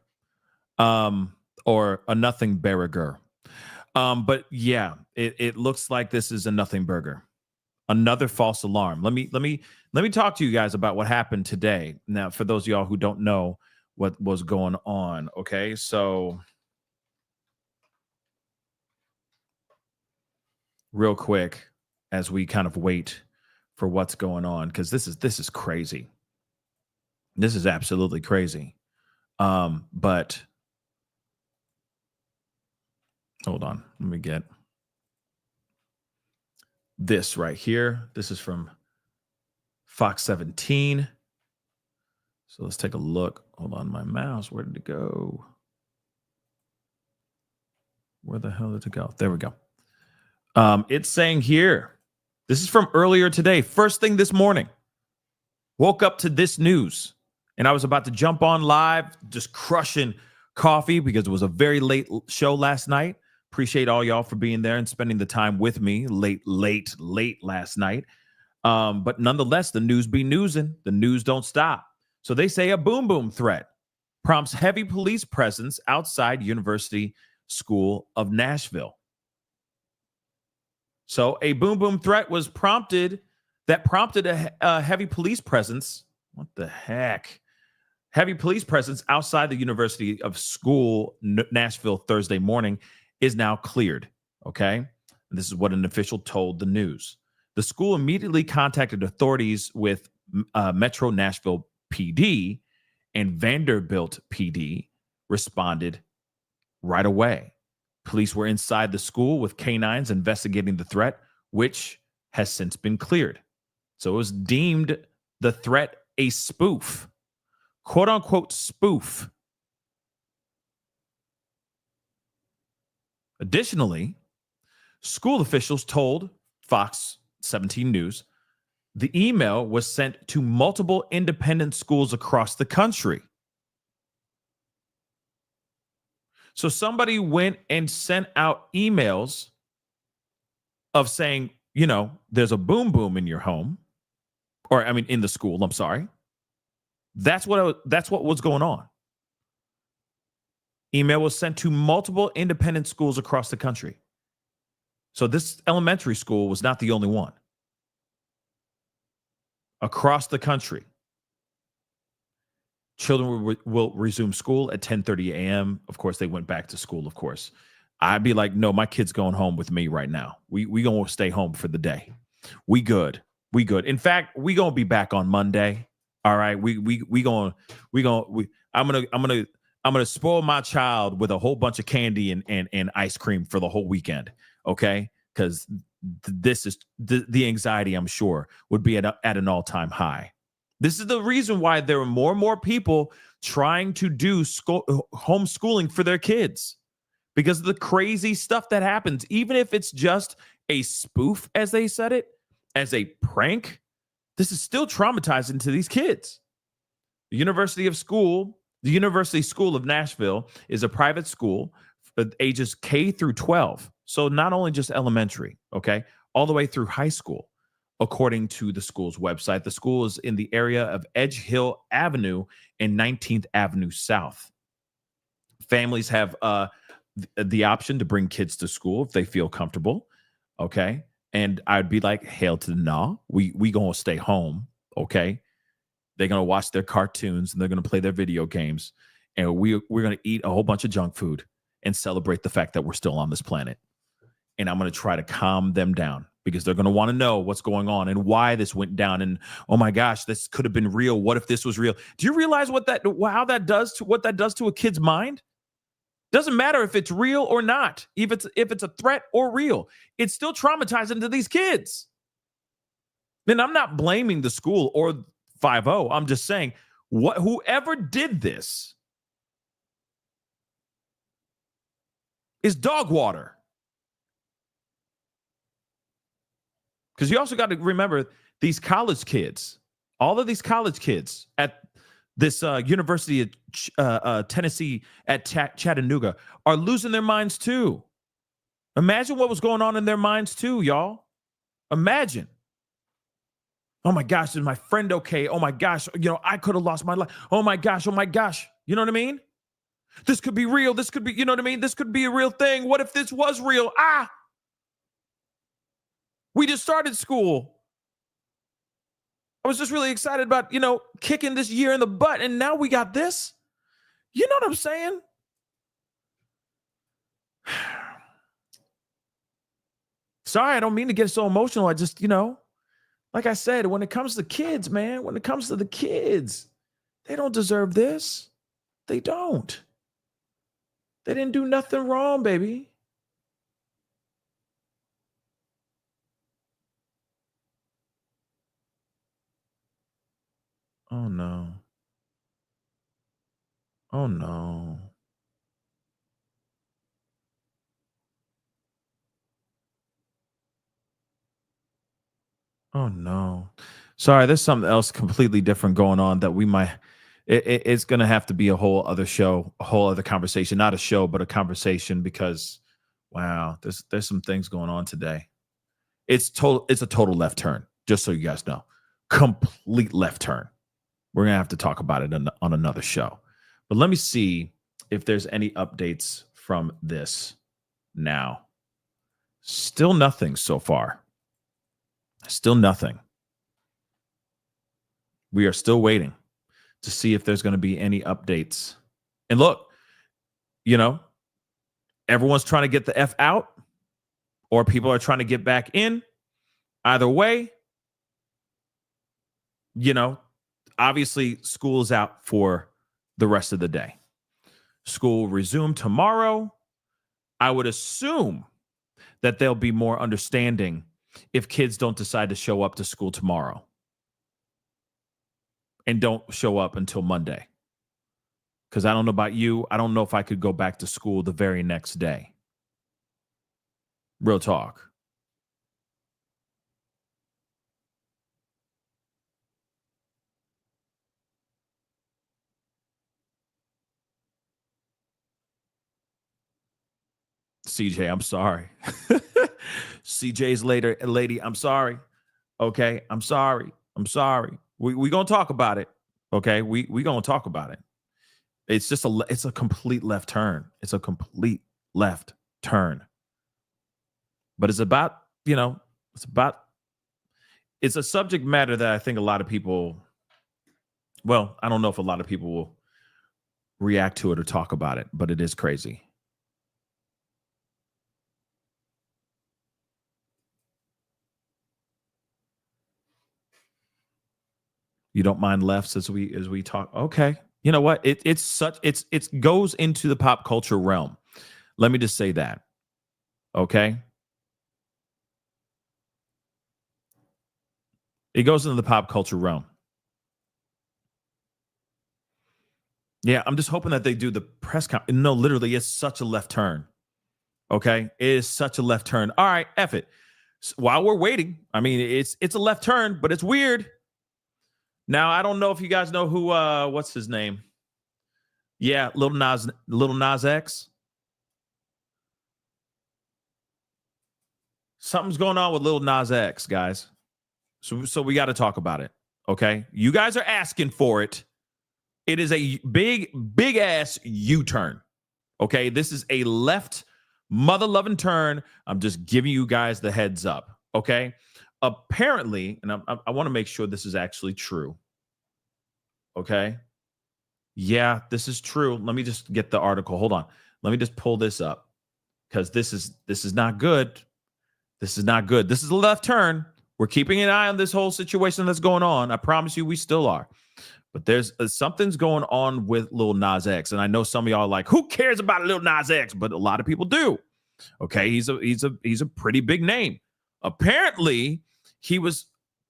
or a nothing burger. But yeah, it looks like this is a nothing burger. Another false alarm. Let me talk to you guys about what happened today. Now, for those of y'all who don't know what was going on. Okay. So real quick, as we kind of wait for what's going on, because this is crazy. This is absolutely crazy. But hold on, let me get this right here. This is from Fox 17. So let's take a look. Hold on, my mouse, where did it go? Where the hell did it go? There we go. It's saying here, this is from earlier today, first thing this morning. Woke up to this news, and I was about to jump on live, just crushing coffee because it was a very late show last night. Appreciate all y'all for being there and spending the time with me late last night. But nonetheless, the news be newsing. The news don't stop. So they say a boom boom threat prompts heavy police presence outside University School of Nashville. So a boom boom threat was prompted a heavy police presence. What the heck? Heavy police presence outside the University of School Nashville Thursday morning is now cleared. Okay. And this is what an official told the news. The school immediately contacted authorities with Metro Nashville PD, and Vanderbilt PD responded right away. Police were inside the school with canines investigating the threat, which has since been cleared. So it was deemed the threat a spoof, quote unquote spoof. Additionally, school officials told Fox 17 News the email was sent to multiple independent schools across the country. So somebody went and sent out emails of saying, you know, there's a boom boom in your home, or I mean, in the school. I'm sorry. That's what was going on. Email was sent to multiple independent schools across the country. So this elementary school was not the only one. Across the country, children will resume school at 10:30 a.m. Of course, they went back to school, of course. I'd be like, no, my kid's going home with me right now. We going to stay home for the day. We good. We good. In fact, we going to be back on Monday. All right. I'm going to spoil my child with a whole bunch of candy and ice cream for the whole weekend. Okay? Cuz this is the anxiety, I'm sure, would be at an all-time high. This is the reason why there are more and more people trying to do homeschooling for their kids, because of the crazy stuff that happens. Even if it's just a spoof, as they said it, as a prank, this is still traumatizing to these kids. The University School of Nashville is a private school for ages K through 12. So not only just elementary, okay, all the way through high school. According to the school's website, the school is in the area of Edge Hill Avenue and 19th Avenue South. Families have the option to bring kids to school if they feel comfortable, okay? And I'd be like, hail to the nah. We gonna stay home, okay? They're gonna watch their cartoons and they're gonna play their video games, and we're gonna eat a whole bunch of junk food and celebrate the fact that we're still on this planet. And I'm gonna try to calm them down, because they're going to want to know what's going on and why this went down. And, oh my gosh, this could have been real. What if this was real? Do you realize what that does to a kid's mind? Doesn't matter if it's real or not. If it's a threat or real, it's still traumatizing to these kids. Then I'm not blaming the school or 5-0. I'm just saying, whoever did this is dog water. Because you also got to remember these college kids, all of these college kids at this University of Tennessee at Chattanooga are losing their minds too. Imagine what was going on in their minds too, y'all. Imagine. Oh my gosh, is my friend okay? Oh my gosh, I could have lost my life. Oh my gosh. You know what I mean? This could be real. This could be, you know what I mean? This could be a real thing. What if this was real? We just started school. I was just really excited about, kicking this year in the butt, and now we got this. You know what I'm saying? Sorry, I don't mean to get so emotional. I just, like I said, when it comes to kids, man, when it comes to the kids, they don't deserve this. They don't. They didn't do nothing wrong, baby. Oh, no. Oh, no. Oh, no. Sorry, there's something else completely different going on that we might... It's going to have to be a whole other show, a whole other conversation. Not a show, but a conversation, because, wow, there's some things going on today. It's a total left turn, just so you guys know. Complete left turn. We're going to have to talk about it on another show. But let me see if there's any updates from this now. Still nothing so far. Still nothing. We are still waiting to see if there's going to be any updates. And look, everyone's trying to get the F out, or people are trying to get back in. Either way, obviously school is out for the rest of the day. School will resume tomorrow. I would assume that they'll be more understanding if kids don't decide to show up to school tomorrow and don't show up until Monday. Because I don't know about you. I don't know if I could go back to school the very next day. Real talk. CJ, I'm sorry. CJ's lady, I'm sorry. Okay, I'm sorry. We gonna talk about it. Okay, we gonna talk about it. It's just it's a complete left turn. It's a complete left turn. But it's about, it's a subject matter that I think a lot of people, well, I don't know if a lot of people will react to it or talk about it, but it is crazy. You don't mind lefts as we talk. Okay. You know what? It goes into the pop culture realm. Let me just say that. Okay. It goes into the pop culture realm. Yeah, I'm just hoping that they do the press conference. No, literally, it's such a left turn. Okay. It is such a left turn. All right, F it. While we're waiting, I mean, it's a left turn, but it's weird. Now, I don't know if you guys know who, what's his name? Yeah, Little Nas X. Something's going on with Little Nas X, guys. So we got to talk about it, okay? You guys are asking for it. It is a big ass U-turn, okay? This is a left mother-loving turn. I'm just giving you guys the heads up, okay? Apparently, and I want to make sure this is actually true, okay? Yeah, this is true. Let me just get the article. Hold on. Let me just pull this up because this is not good. This is not good. This is a left turn. We're keeping an eye on this whole situation that's going on. I promise you we still are. But there's something's going on with Lil Nas X. And I know some of y'all are like, who cares about Lil Nas X? But a lot of people do. Okay, he's a pretty big name. Apparently, he was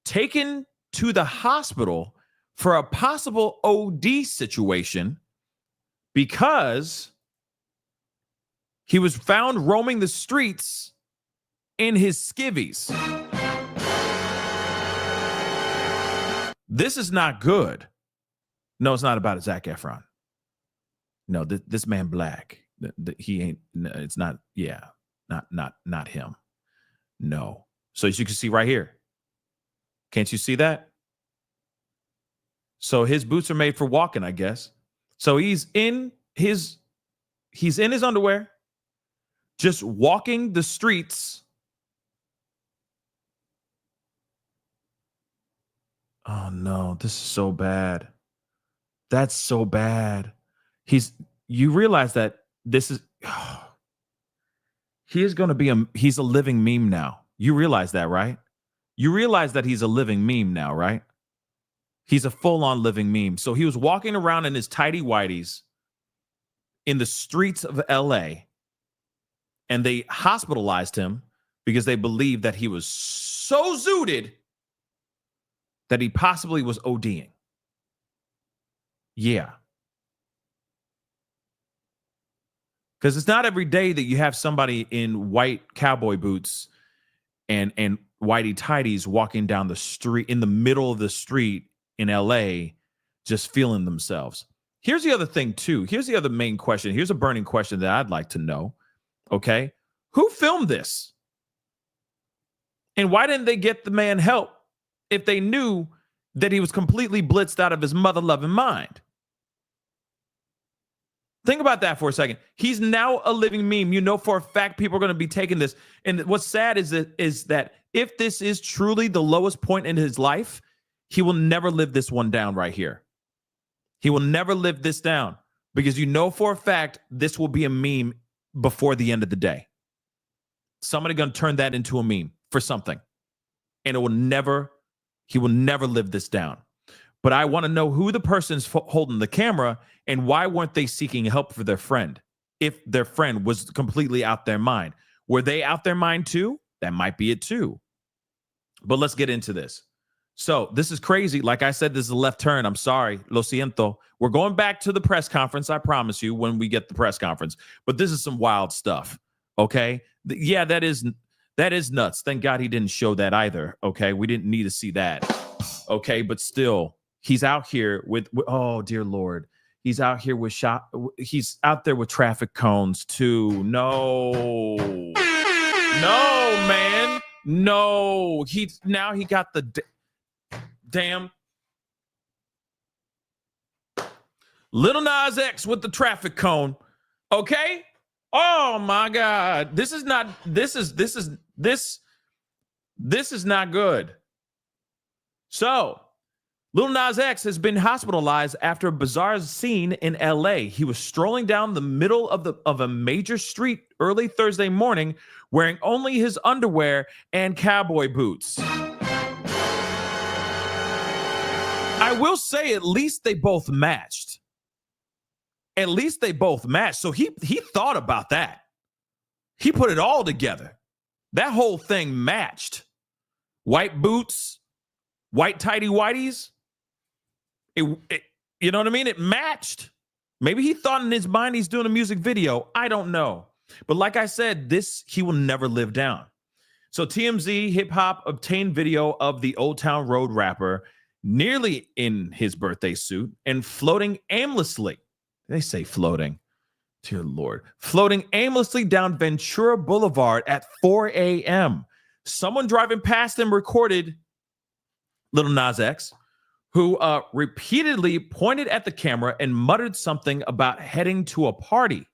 taken to the hospital for a possible OD situation because he was found roaming the streets in his skivvies. This is not good. No, it's not about Zac Efron. No, this man black. He ain't. It's not. Yeah, not him. No. So as you can see right here, can't you see that? So his boots are made for walking, I guess. So he's in his underwear, just walking the streets. Oh no, this is so bad. That's so bad. You realize that this is, he's a living meme now. You realize that, right? You realize that he's a living meme now, right? He's a full-on living meme. So he was walking around in his tighty whities in the streets of LA, and they hospitalized him because they believed that he was so zooted that he possibly was ODing. Yeah. Because it's not every day that you have somebody in white cowboy boots and whitey tighties walking down the street in the middle of the street in LA just feeling themselves. Here's the other thing too. Here's the other main question. Here's a burning question that I'd like to know. Okay. Who filmed this? And why didn't they get the man help if they knew that he was completely blitzed out of his mother-loving mind? Think about that for a second. He's now a living meme. You know for a fact people are going to be taking this. And what's sad is that if this is truly the lowest point in his life, he will never live this one down right here. He will never live this down because you know for a fact this will be a meme before the end of the day. Somebody going to turn that into a meme for something. And he will never live this down. But I want to know who the person's holding the camera and why weren't they seeking help for their friend? if their friend was completely out their mind. Were they out their mind too? That might be it too. But let's get into this. So this is crazy. Like I said, this is a left turn. I'm sorry. Lo siento. We're going back to the press conference. I promise you when we get the press conference. But this is some wild stuff. Okay. Yeah, that is nuts. Thank God he didn't show that either. Okay. We didn't need to see that. Okay. But still, he's out here with oh, dear Lord. He's out here with he's out there with traffic cones too. No, man. No. He got the damn Lil Nas X with the traffic cone. Okay? Oh my God. This is not good. So Lil Nas X has been hospitalized after a bizarre scene in LA. He was strolling down the middle of a major street early Thursday morning wearing only his underwear and cowboy boots. I will say at least they both matched. At least they both matched. So he thought about that. He put it all together. That whole thing matched. White boots, white tighty whities. You know what I mean? It matched. Maybe he thought in his mind he's doing a music video. I don't know. But like I said, this he will never live down. So TMZ Hip Hop obtained video of the Old Town Road rapper nearly in his birthday suit and floating aimlessly. They say floating. Dear Lord. Floating aimlessly down Ventura Boulevard at 4 a.m. Someone driving past him recorded Lil Nas X, who repeatedly pointed at the camera and muttered something about heading to a party.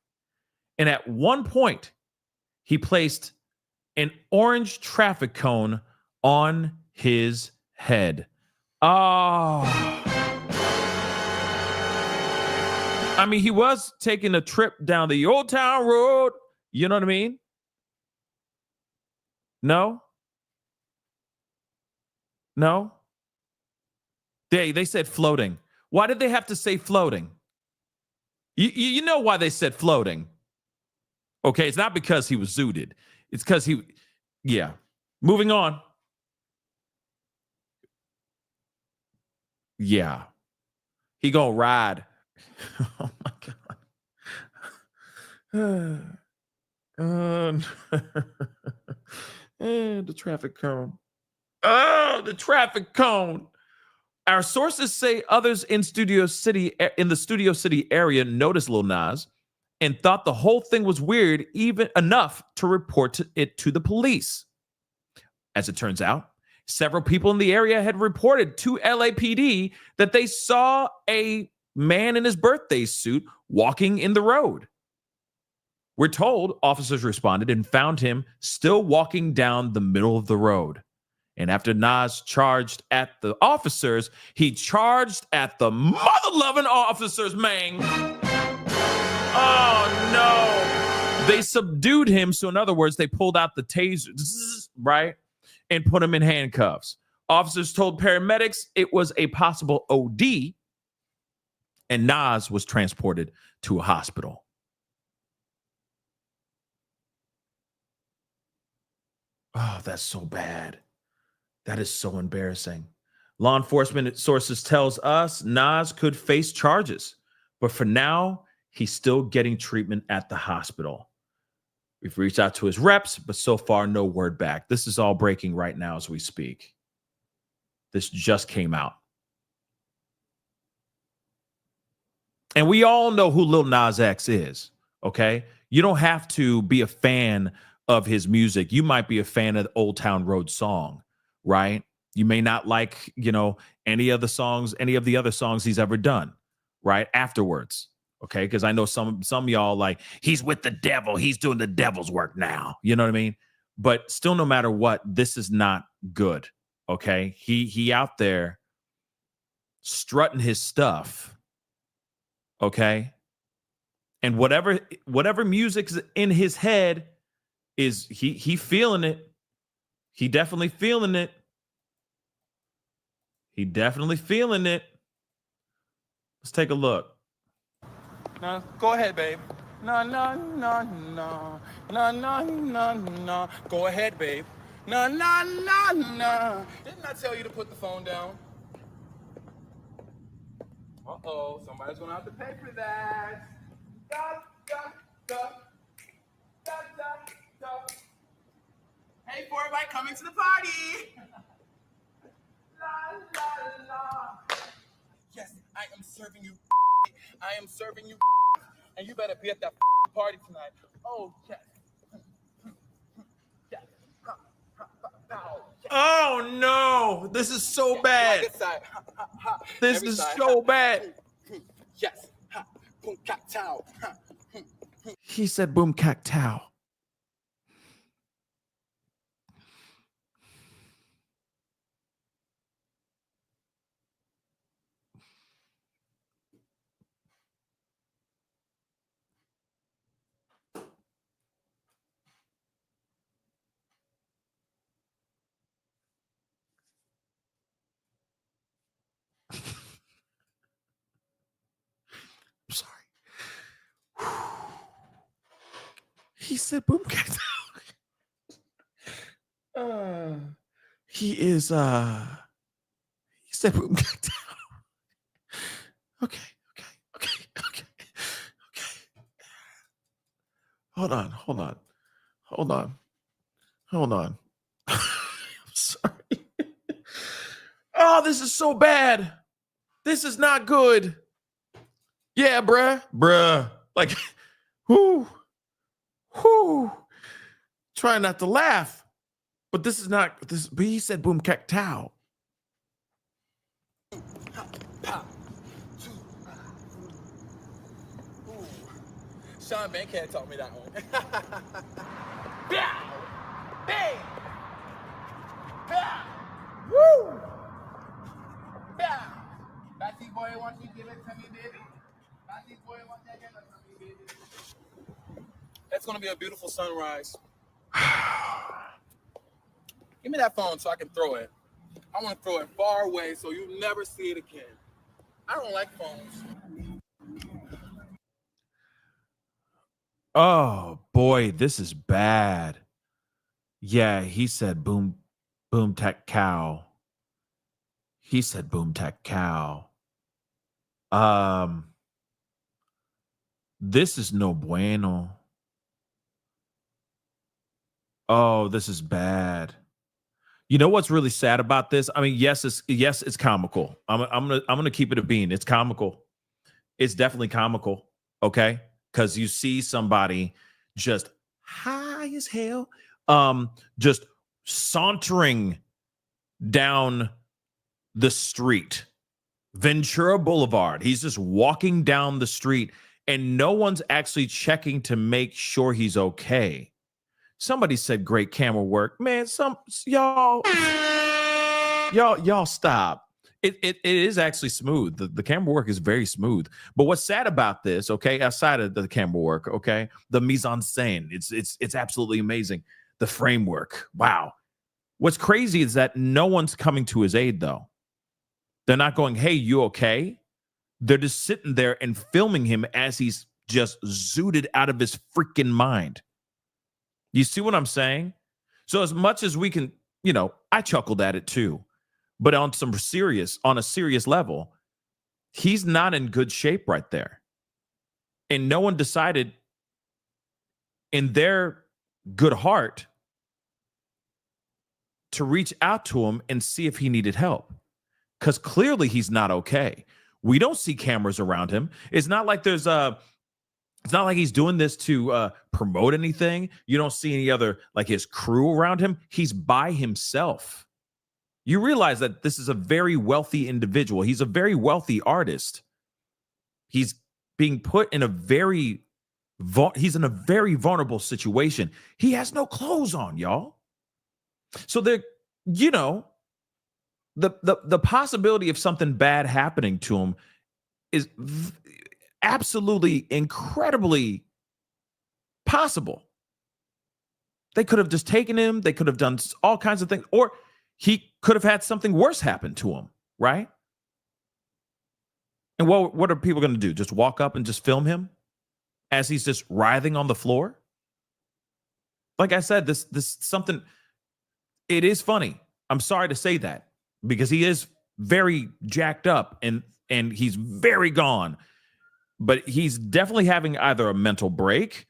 And at one point, he placed an orange traffic cone on his head. Oh. I mean, he was taking a trip down the Old Town Road. You know what I mean? No? No? They said floating. Why did they have to say floating? You know why they said floating. Okay, it's not because he was zooted. It's because yeah. Moving on. Yeah. He gonna ride. Oh my God. The traffic cone. Oh, the traffic cone. Our sources say others in the Studio City area noticed Lil Nas and thought the whole thing was weird, even enough to report it to the police. As it turns out, several people in the area had reported to LAPD that they saw a man in his birthday suit walking in the road. We're told officers responded and found him still walking down the middle of the road. And after Nas charged at the officers, he charged at the mother-loving officers, man. Oh, no. They subdued him. So, in other words, they pulled out the taser, right, and put him in handcuffs. Officers told paramedics it was a possible OD, and Nas was transported to a hospital. Oh, that's so bad. That is so embarrassing. Law enforcement sources tells us Nas could face charges, but for now, he's still getting treatment at the hospital. We've reached out to his reps, but so far, no word back. This is all breaking right now as we speak. This just came out. And we all know who Lil Nas X is, okay? You don't have to be a fan of his music. You might be a fan of the Old Town Road song, right? You may not like, any of the other songs he's ever done, right? Afterwards, okay? Because I know some of y'all like, he's with the devil. He's doing the devil's work now. You know what I mean? But still, no matter what, this is not good, okay? He out there strutting his stuff, okay? And whatever music's in his head is he feeling it. He definitely feeling it. He definitely feeling it. Let's take a look. No, go ahead, babe. No, no, no, no. No, no, no, no. Go ahead, babe. No, no, no, no. Didn't I tell you to put the phone down? Uh-oh, somebody's gonna have to pay for that. Da, da, da. Da, da, da. Hey, for everybody coming to the party. La, la, la. Yes, I am serving you. I am serving you. And you better be at that party tonight. Oh, yes. Yes. Oh no, this is so bad. This side. This Every is side. so bad. Yes. Boom, cocktail. He said boom cactao. I'm sorry. He said boom cactao. He is he said boom cactao. Okay. Hold on. I'm sorry. Oh, this is so bad. This is not good. Yeah, bruh. Like, whoo. Try not to laugh. But this is not this. But he said boom cactao. Sean Bankhead taught me that one. Bow! Bang! Bow! Woo! Bow! Batty boy, want you give it to me, baby? Batty boy, want you give it to me, baby? That's gonna be a beautiful sunrise. Give me that phone so I can throw it. I want to throw it far away so you never see it again. I don't like phones. Oh boy, this is bad. Yeah, he said boom tech cow. He said boom tech cow. This is no bueno. Oh, this is bad. You know what's really sad about this? I mean, yes, it's comical. I'm gonna keep it a bean. It's comical. It's definitely comical. Okay, because you see somebody just high as hell, just sauntering down the street, Ventura Boulevard. He's just walking down the street, and no one's actually checking to make sure he's okay. Somebody said great camera work. Man, y'all stop. It is actually smooth. The camera work is very smooth. But what's sad about this, okay, outside of the camera work, okay, the mise en scène, it's absolutely amazing. The framework, wow. What's crazy is that no one's coming to his aid, though. They're not going, hey, you okay? They're just sitting there and filming him as he's just zooted out of his freaking mind. You see what I'm saying? So as much as we can, I chuckled at it too. But on a serious level, he's not in good shape right there. And no one decided in their good heart to reach out to him and see if he needed help. Because clearly he's not okay. We don't see cameras around him. It's not like there's it's not like he's doing this to promote anything. You don't see any other, like his crew around him. He's by himself. You realize that this is a very wealthy individual. He's a very wealthy artist. He's being put in he's in a very vulnerable situation. He has no clothes on, y'all. So the possibility of something bad happening to him is absolutely incredibly possible. They could have just taken him. They could have done all kinds of things, or he could have had something worse happen to him, right? And what are people going to do? Just walk up and just film him? as he's just writhing on the floor. Like I said, this something, it is funny. I'm sorry to say that because he is very jacked up and he's very gone. But he's definitely having either a mental break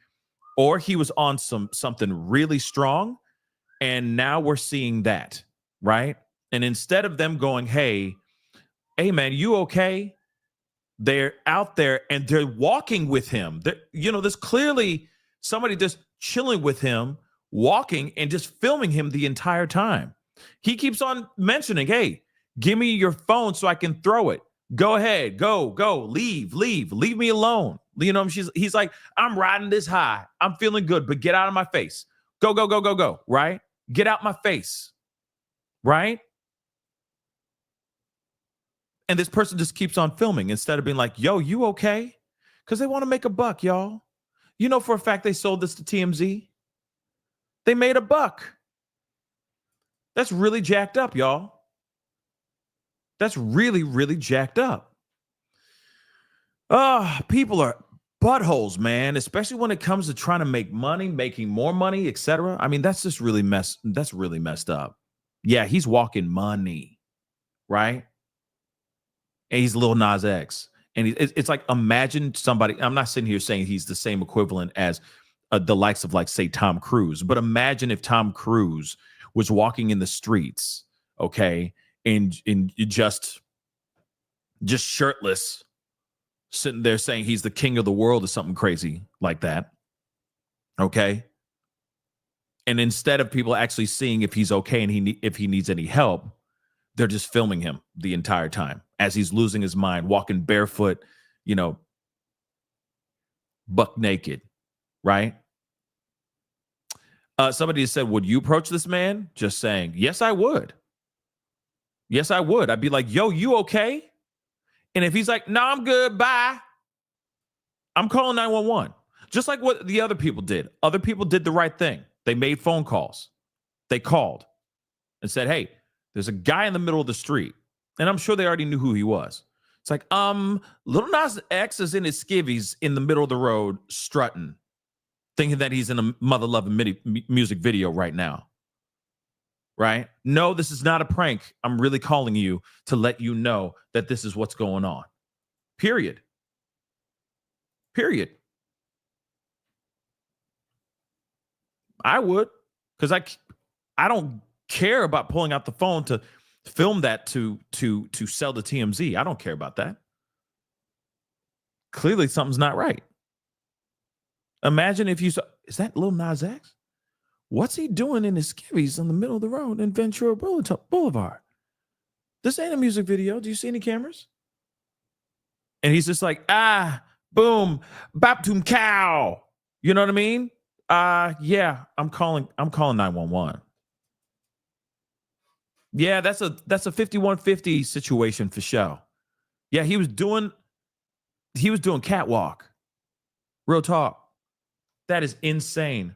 or he was on something really strong. And now we're seeing that, right? And instead of them going, hey man, you okay? They're out there and they're walking with him. There's clearly somebody just chilling with him, walking and just filming him the entire time. He keeps on mentioning, hey, give me your phone so I can throw it. Go ahead, go, leave me alone. He's like, I'm riding this high. I'm feeling good, but get out of my face. Go, right? Get out my face, right? And this person just keeps on filming instead of being like, yo, you okay? Because they want to make a buck, y'all. You know for a fact they sold this to TMZ. They made a buck. That's really jacked up, y'all. That's really, really jacked up. People are buttholes, man, especially when it comes to trying to make money, making more money, etc. I mean, that's just really messed up. Yeah, he's walking money, right? And he's Lil Nas X. And it's like, imagine somebody, I'm not sitting here saying he's the same equivalent as the likes of, like, say, Tom Cruise. But imagine if Tom Cruise was walking in the streets, okay, and just shirtless, sitting there saying he's the king of the world or something crazy like that, okay? And instead of people actually seeing if he's okay and if he needs any help, they're just filming him the entire time as he's losing his mind, walking barefoot, buck naked, right? Somebody said, would you approach this man? Just saying, yes, I would. Yes, I would. I'd be like, yo, you okay? And if he's like, no, I'm good, bye, I'm calling 911. Just like what the other people did. Other people did the right thing. They made phone calls. They called and said, hey, there's a guy in the middle of the street. And I'm sure they already knew who he was. It's like, Lil Nas X is in his skivvies in the middle of the road strutting, thinking that he's in a Mother Loving music video right now. Right? No, this is not a prank. I'm really calling you to let you know that this is what's going on. Period. I would, because I don't care about pulling out the phone to film that to sell to TMZ. I don't care about that. Clearly something's not right. Imagine if you saw, is that Lil Nas X? What's he doing in his skivvies in the middle of the road in Ventura Boulevard? This ain't a music video. Do you see any cameras? And he's just like, boom, baptum cow. You know what I mean? Yeah, I'm calling 911. Yeah, that's a 5150 situation for sure. Yeah, he was doing catwalk. Real talk. That is insane.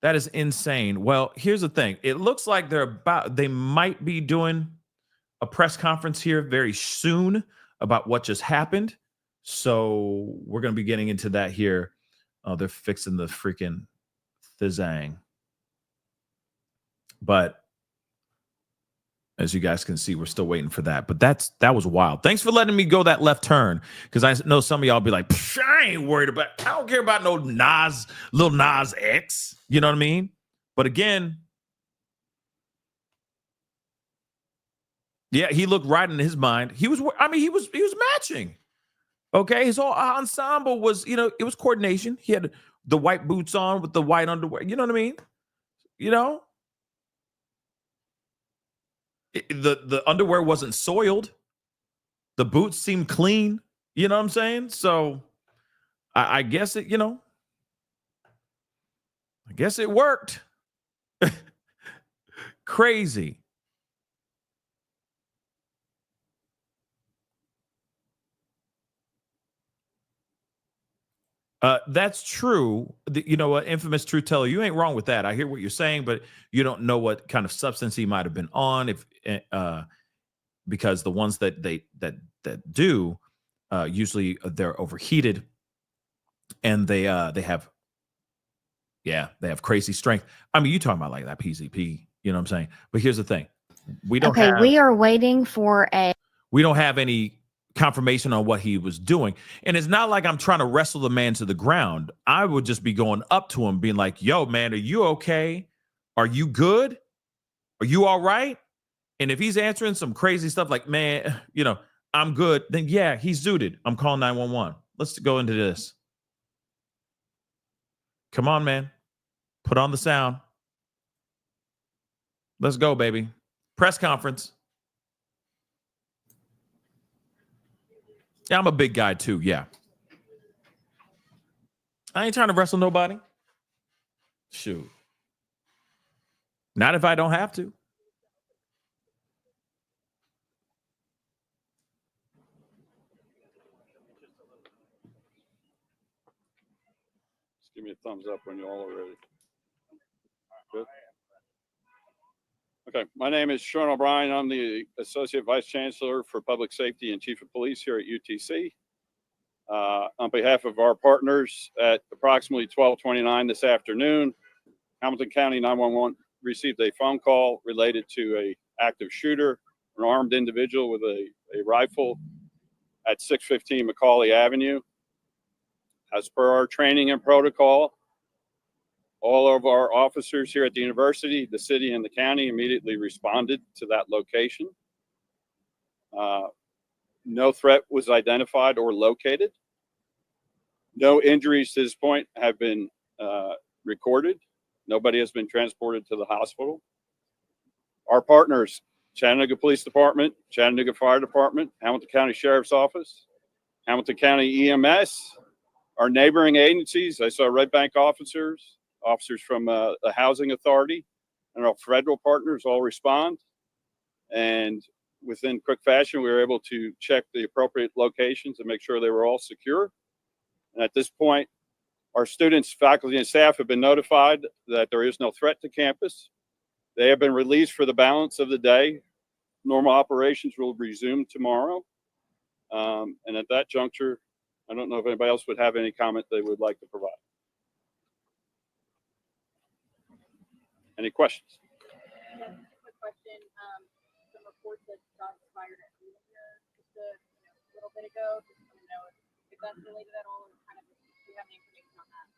Well, here's the thing. It looks like they might be doing a press conference here very soon about what just happened. So we're going to be getting into that here. Oh, they're fixing the freaking thizang. But as you guys can see, we're still waiting for that. But that was wild. Thanks for letting me go that left turn, because I know some of y'all be like, I ain't worried about. I don't care about no Lil Nas X. You know what I mean? But again, yeah, he looked right in his mind. He was matching. Okay, his whole ensemble was, it was coordination. He had the white boots on with the white underwear. You know what I mean? The underwear wasn't soiled. The boots seemed clean. You know what I'm saying? So I guess it, I guess it worked. Crazy. That's true. You know what, infamous truth teller, you ain't wrong with that. I hear what you're saying, but you don't know what kind of substance he might have been on, because the ones that do usually they're overheated, and they have crazy strength. I mean, you talking about like that PCP, you know what I'm saying? But here's the thing. We don't we are waiting for we don't have any confirmation on what he was doing. And it's not like I'm trying to wrestle the man to the ground. I would just be going up to him being like, yo, man, are you okay? Are you good? Are you all right? And if he's answering some crazy stuff like, man, you know, I'm good, then yeah, he's zooted. I'm calling 911. Let's go into this. Come on, man. Put on the sound. Let's go, baby. Press conference. Yeah, I'm a big guy too. Yeah. I ain't trying to wrestle nobody. Shoot. Not if I don't have to. Just give me a thumbs up when you all are ready. Good. Okay, my name is Sean O'Brien. I'm the Associate Vice Chancellor for Public Safety and Chief of Police here at UTC. On behalf of our partners, at approximately 12:29 this afternoon, Hamilton County 911 received a phone call related to an active shooter, an armed individual with a rifle at 615 Macaulay Avenue. As per our training and protocol, all of our officers here at the university, the city, and the county immediately responded to that location. No threat was identified or located. No injuries to this point have been recorded. Nobody has been transported to the hospital. Our partners, Chattanooga Police Department, Chattanooga Fire Department, Hamilton County Sheriff's Office, Hamilton County EMS, our neighboring agencies. I saw Red Bank officers from the Housing Authority, and our federal partners all respond. And within quick fashion, we were able to check the appropriate locations and make sure they were all secure. And at this point, our students, faculty, and staff have been notified that there is no threat to campus. They have been released for the balance of the day. Normal operations will resume tomorrow. And at that juncture, I don't know if anybody else would have any comment they would like to provide. Any questions? Yeah, quick question. Some reports that shots fired at me here just a little bit ago. Just want to know if that's related at all, and kind of do you have any information on that?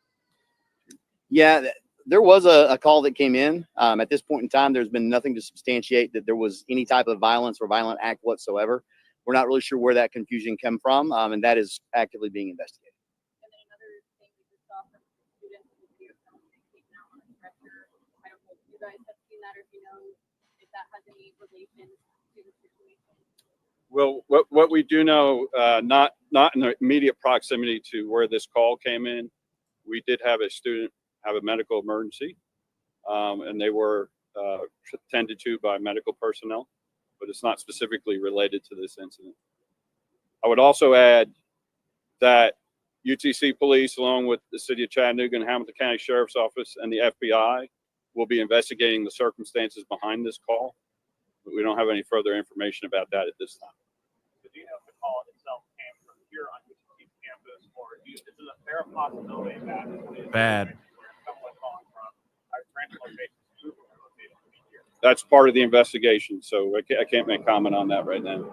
Yeah, there was a call that came in. At this point in time, there's been nothing to substantiate that there was any type of violence or violent act whatsoever. We're not really sure where that confusion came from, and that is actively being investigated. And then another thing we just saw from students in the video taken out on a stretcher. I don't know if you guys have seen that, or if you know if that has any relation to the situation. Well, what we do know, not in the immediate proximity to where this call came in, we did have a student have a medical emergency, and they were tended to by medical personnel, but it's not specifically related to this incident. I would also add that UTC Police, along with the City of Chattanooga and Hamilton County Sheriff's Office and the FBI, will be investigating the circumstances behind this call, but we don't have any further information about that at this time. So do you know if the call itself came from here on UTC campus, or is it a fair possibility that Bad. someone calling from our transit location to location to be here? That's part of the investigation, so I can't make comment on that right now.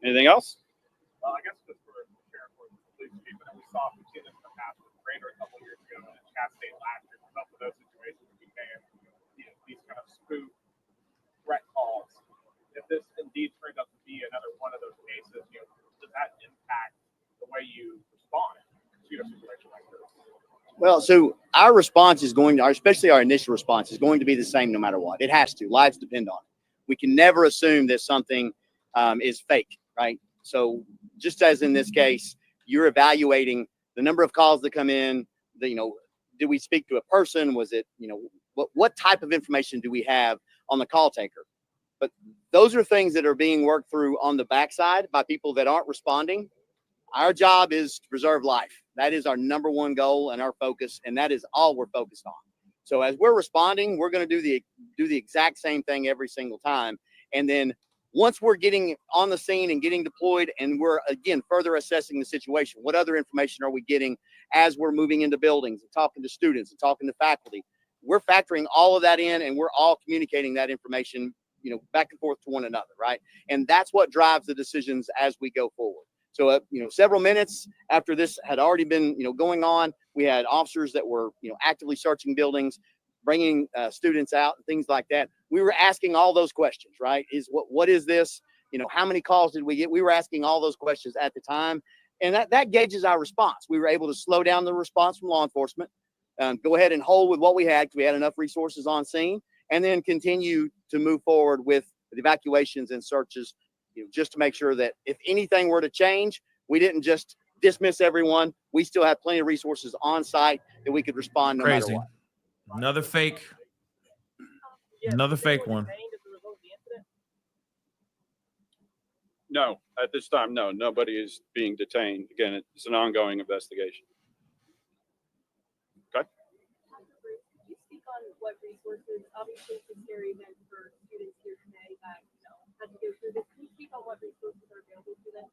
Anything else? Well, I guess just for the sheriff or the police chief, and we've seen this in the past with Raider a couple of years ago, and Chat State last year. Both of those situations became these kind of spoof threat calls. If this indeed turns out to be another one of those cases, does that impact the way you respond to a situation like this? Well, so our response is going to, especially our initial response, is going to be the same no matter what. It has to. Lives depend on it. We can never assume that something is fake, right? So just as in this case, you're evaluating the number of calls that come in. Did we speak to a person? Was it, what type of information do we have on the call taker? But those are things that are being worked through on the backside by people that aren't responding. Our job is to preserve life. That is our number one goal and our focus, and that is all we're focused on. So as we're responding, we're going to do the exact same thing every single time. And then Once we're getting on the scene and getting deployed, and we're again further assessing the situation, what other information are we getting as we're moving into buildings and talking to students and talking to faculty? We're factoring all of that in, and we're all communicating that information, back and forth to one another, right? And that's what drives the decisions as we go forward. So, several minutes after this had already been, going on, we had officers that were, actively searching buildings, bringing students out and things like that. We were asking all those questions, right? What is this? How many calls did we get? We were asking all those questions at the time, and that gauges our response. We were able to slow down the response from law enforcement, go ahead and hold with what we had because we had enough resources on scene, and then continue to move forward with the evacuations and searches, just to make sure that if anything were to change, we didn't just dismiss everyone. We still have plenty of resources on site that we could respond no matter what. Another fake one. No, at this time, no, nobody is being detained. Again, it's an ongoing investigation. Okay. Can you speak on what resources, obviously it's a scary event for students here today that had to go through this. Can you speak on what resources are available to them?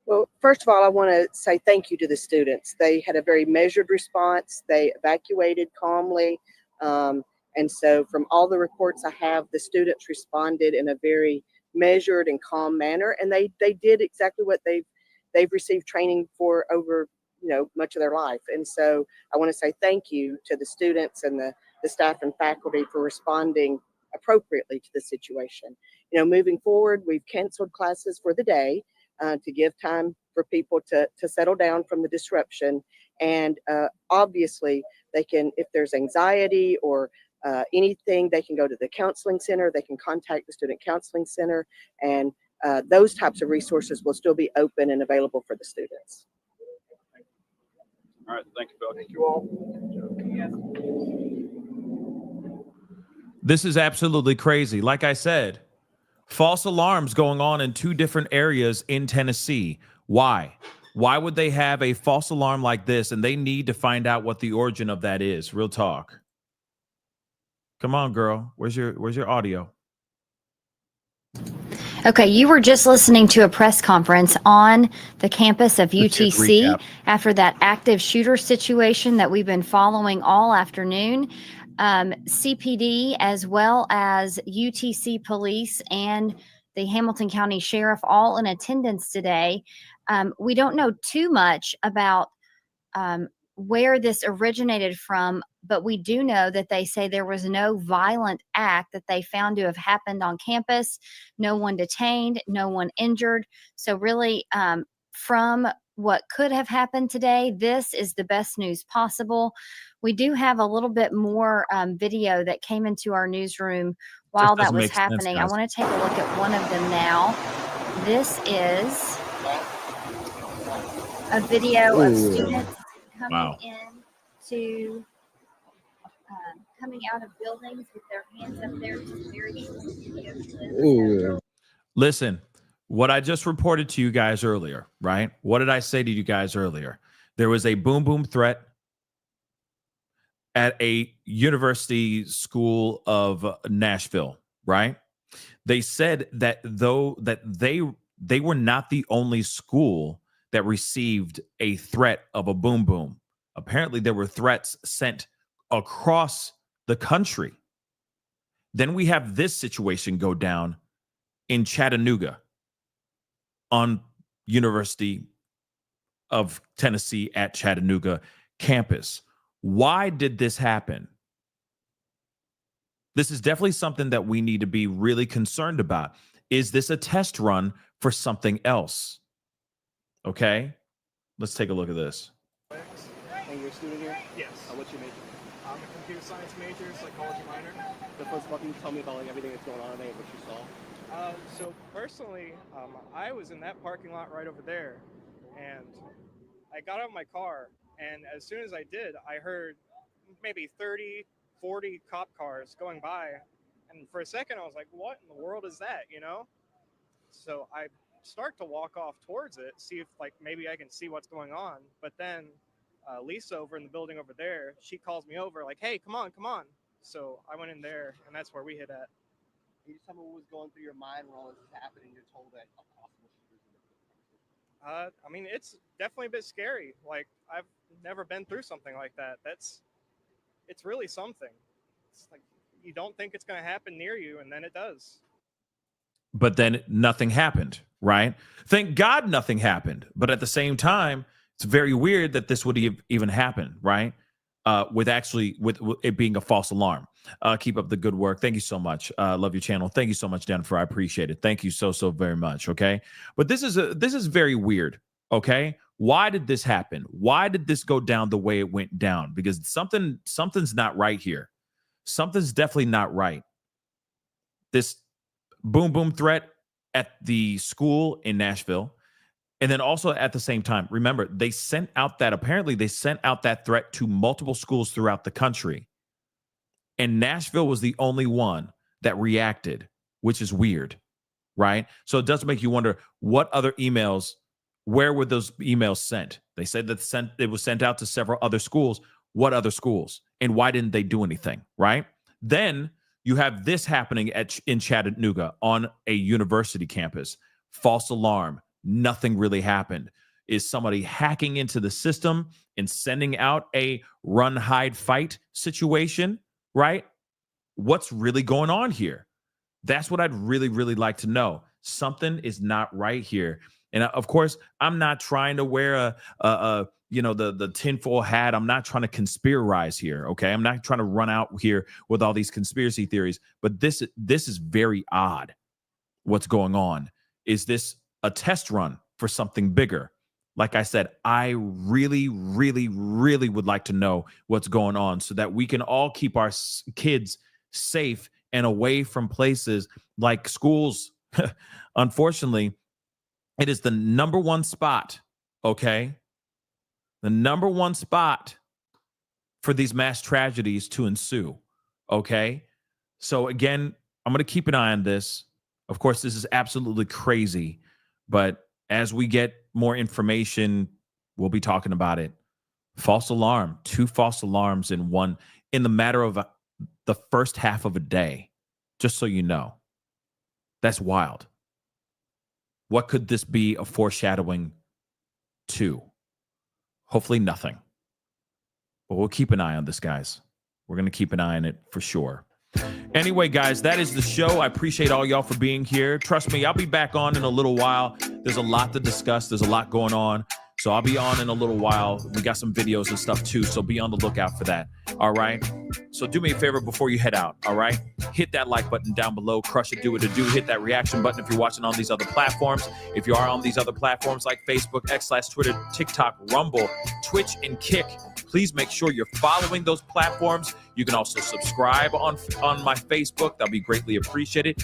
Well, first of all, I want to say thank you to the students. They had a very measured response. They evacuated calmly. And so from all the reports I have, the students responded in a very measured and calm manner. And they did exactly what they've received training for over, much of their life. And so I want to say thank you to the students and the staff and faculty for responding appropriately to the situation. Moving forward, we've canceled classes for the day to give time for people to settle down from the disruption. And obviously they can, if there's anxiety or anything, they can go to the counseling center. They can contact the student counseling center, and those types of resources will still be open and available for the students. All right. Thank you, Bill. Thank you all. This is absolutely crazy. Like I said, false alarms going on in 2 different areas in Tennessee. Why? Why would they have a false alarm like this? And they need to find out what the origin of that is. Real talk. Come on, girl. Where's your audio? Okay, you were just listening to a press conference on the campus of Let's just UTC recap. after that active shooter situation that we've been following all afternoon. CPD, as well as UTC police and the Hamilton County Sheriff, all in attendance today. We don't know too much about where this originated from, but we do know that they say there was no violent act that they found to have happened on campus, no one detained, no one injured. So really, from what could have happened today, this is the best news possible. We do have a little bit more video that came into our newsroom while that was happening. I want to take a look at one of them now. This is a video of students coming coming out of buildings with their hands up there. Just very short video. Listen, what I just reported to you guys earlier, right? What did I say to you guys earlier? There was a boom boom threat at a university school of Nashville, right? They said that they were not the only school that received a threat of a boom boom. Apparently there were threats sent across the country. Then we have this situation go down in Chattanooga on University of Tennessee at Chattanooga campus. Why did this happen? This is definitely something that we need to be really concerned about. Is this a test run for something else? Okay, let's take a look at this. And you're a student here? Yes. What's your major? I'm a computer science major, psychology minor. So first of all, can you tell me about everything that's going on today and what you saw? So personally, I was in that parking lot right over there, and I got out of my car, and as soon as I did, I heard maybe 30, 40 cop cars going by, and for a second I was like, what in the world is that, So I start to walk off towards it, see if maybe I can see what's going on, but then Lisa over in the building over there, she calls me over like, hey, come on. So I went in there, and that's where we hit at. Can you tell me what was going through your mind when all this is happening? You're told that a possible shooter's in the I mean, it's definitely a bit scary. Like, I've never been through something like that. It's really something. It's like you don't think it's going to happen near you, and then it does. But then nothing happened, right? Thank God nothing happened. But at the same time, it's very weird that this would even happen, right? With it being a false alarm. Keep up the good work. Thank you so much. Love your channel. Thank you so much, Jennifer. I appreciate it. Thank you so very much. Okay, but this is very weird. Okay, why did this happen? Why did this go down the way it went down? Because something's not right here. Something's definitely not right. This boom threat at the school in Nashville. And then also at the same time, remember, they sent out that threat to multiple schools throughout the country. And Nashville was the only one that reacted, which is weird, right? So it does make you wonder what other emails, where were those emails sent? They said that it was sent out to several other schools. What other schools? And why didn't they do anything, right? Then you have this happening in Chattanooga on a university campus. False alarm. Nothing really happened. Is somebody hacking into the system and sending out a run, hide, fight situation, right? What's really going on here? That's what I'd really, really like to know. Something is not right here. And of course, I'm not trying to wear the tinfoil hat. I'm not trying to conspirize here, okay? I'm not trying to run out here with all these conspiracy theories, but this is very odd. What's going on? Is this a test run for something bigger? Like I said, I really, really, really would like to know what's going on so that we can all keep our kids safe and away from places like schools. Unfortunately, it is the number one spot, okay? The number one spot for these mass tragedies to ensue, okay? So again, I'm going to keep an eye on this. Of course, this is absolutely crazy, but as we get more information, we'll be talking about it. False alarm, 2 false alarms in the matter of the first half of a day, just so you know. That's wild. What could this be a foreshadowing to? Hopefully nothing. But we'll keep an eye on this, guys. We're going to keep an eye on it for sure. Anyway, guys, that is the show. I appreciate all y'all for being here. Trust me, I'll be back on in a little while. There's a lot to discuss. There's a lot going on. So I'll be on in a little while. We got some videos and stuff too, so be on the lookout for that. All right? So do me a favor before you head out, all right? Hit that like button down below. Crush it, do what it do. Hit that reaction button if you're watching on these other platforms. If you are on these other platforms like Facebook, X/Twitter, TikTok, Rumble, Twitch, and Kick, please make sure you're following those platforms. You can also subscribe on my Facebook. That'll be greatly appreciated.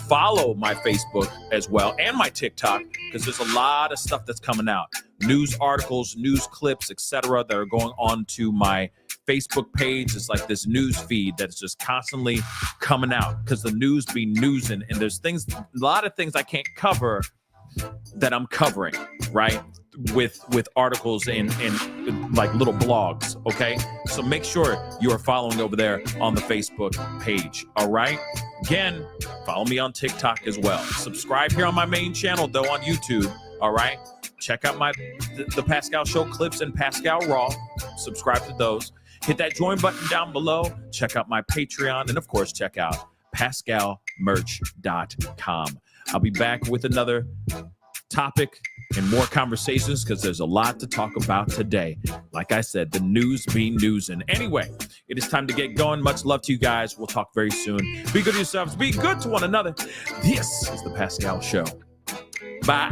Follow my Facebook as well and my TikTok, because there's a lot of stuff that's coming out. News articles, news clips, etc. that are going on to my Facebook page. It's like this news feed that's just constantly coming out because the news be newsing, and there's a lot of things I can't cover that I'm covering, right? With articles and like little blogs, okay? So make sure you are following over there on the Facebook page, all right? Again, follow me on TikTok as well. Subscribe here on my main channel, though, on YouTube, all right? Check out the Pascal Show clips and Pascal Raw. Subscribe to those. Hit that join button down below. Check out my Patreon. And, of course, check out PascalMerch.com. I'll be back with another topic and more conversations because there's a lot to talk about today. Like I said, the news be newsing. Anyway, it is time to get going. Much love to you guys. We'll talk very soon. Be good to yourselves. Be good to one another. This is the Pascal Show. Bye.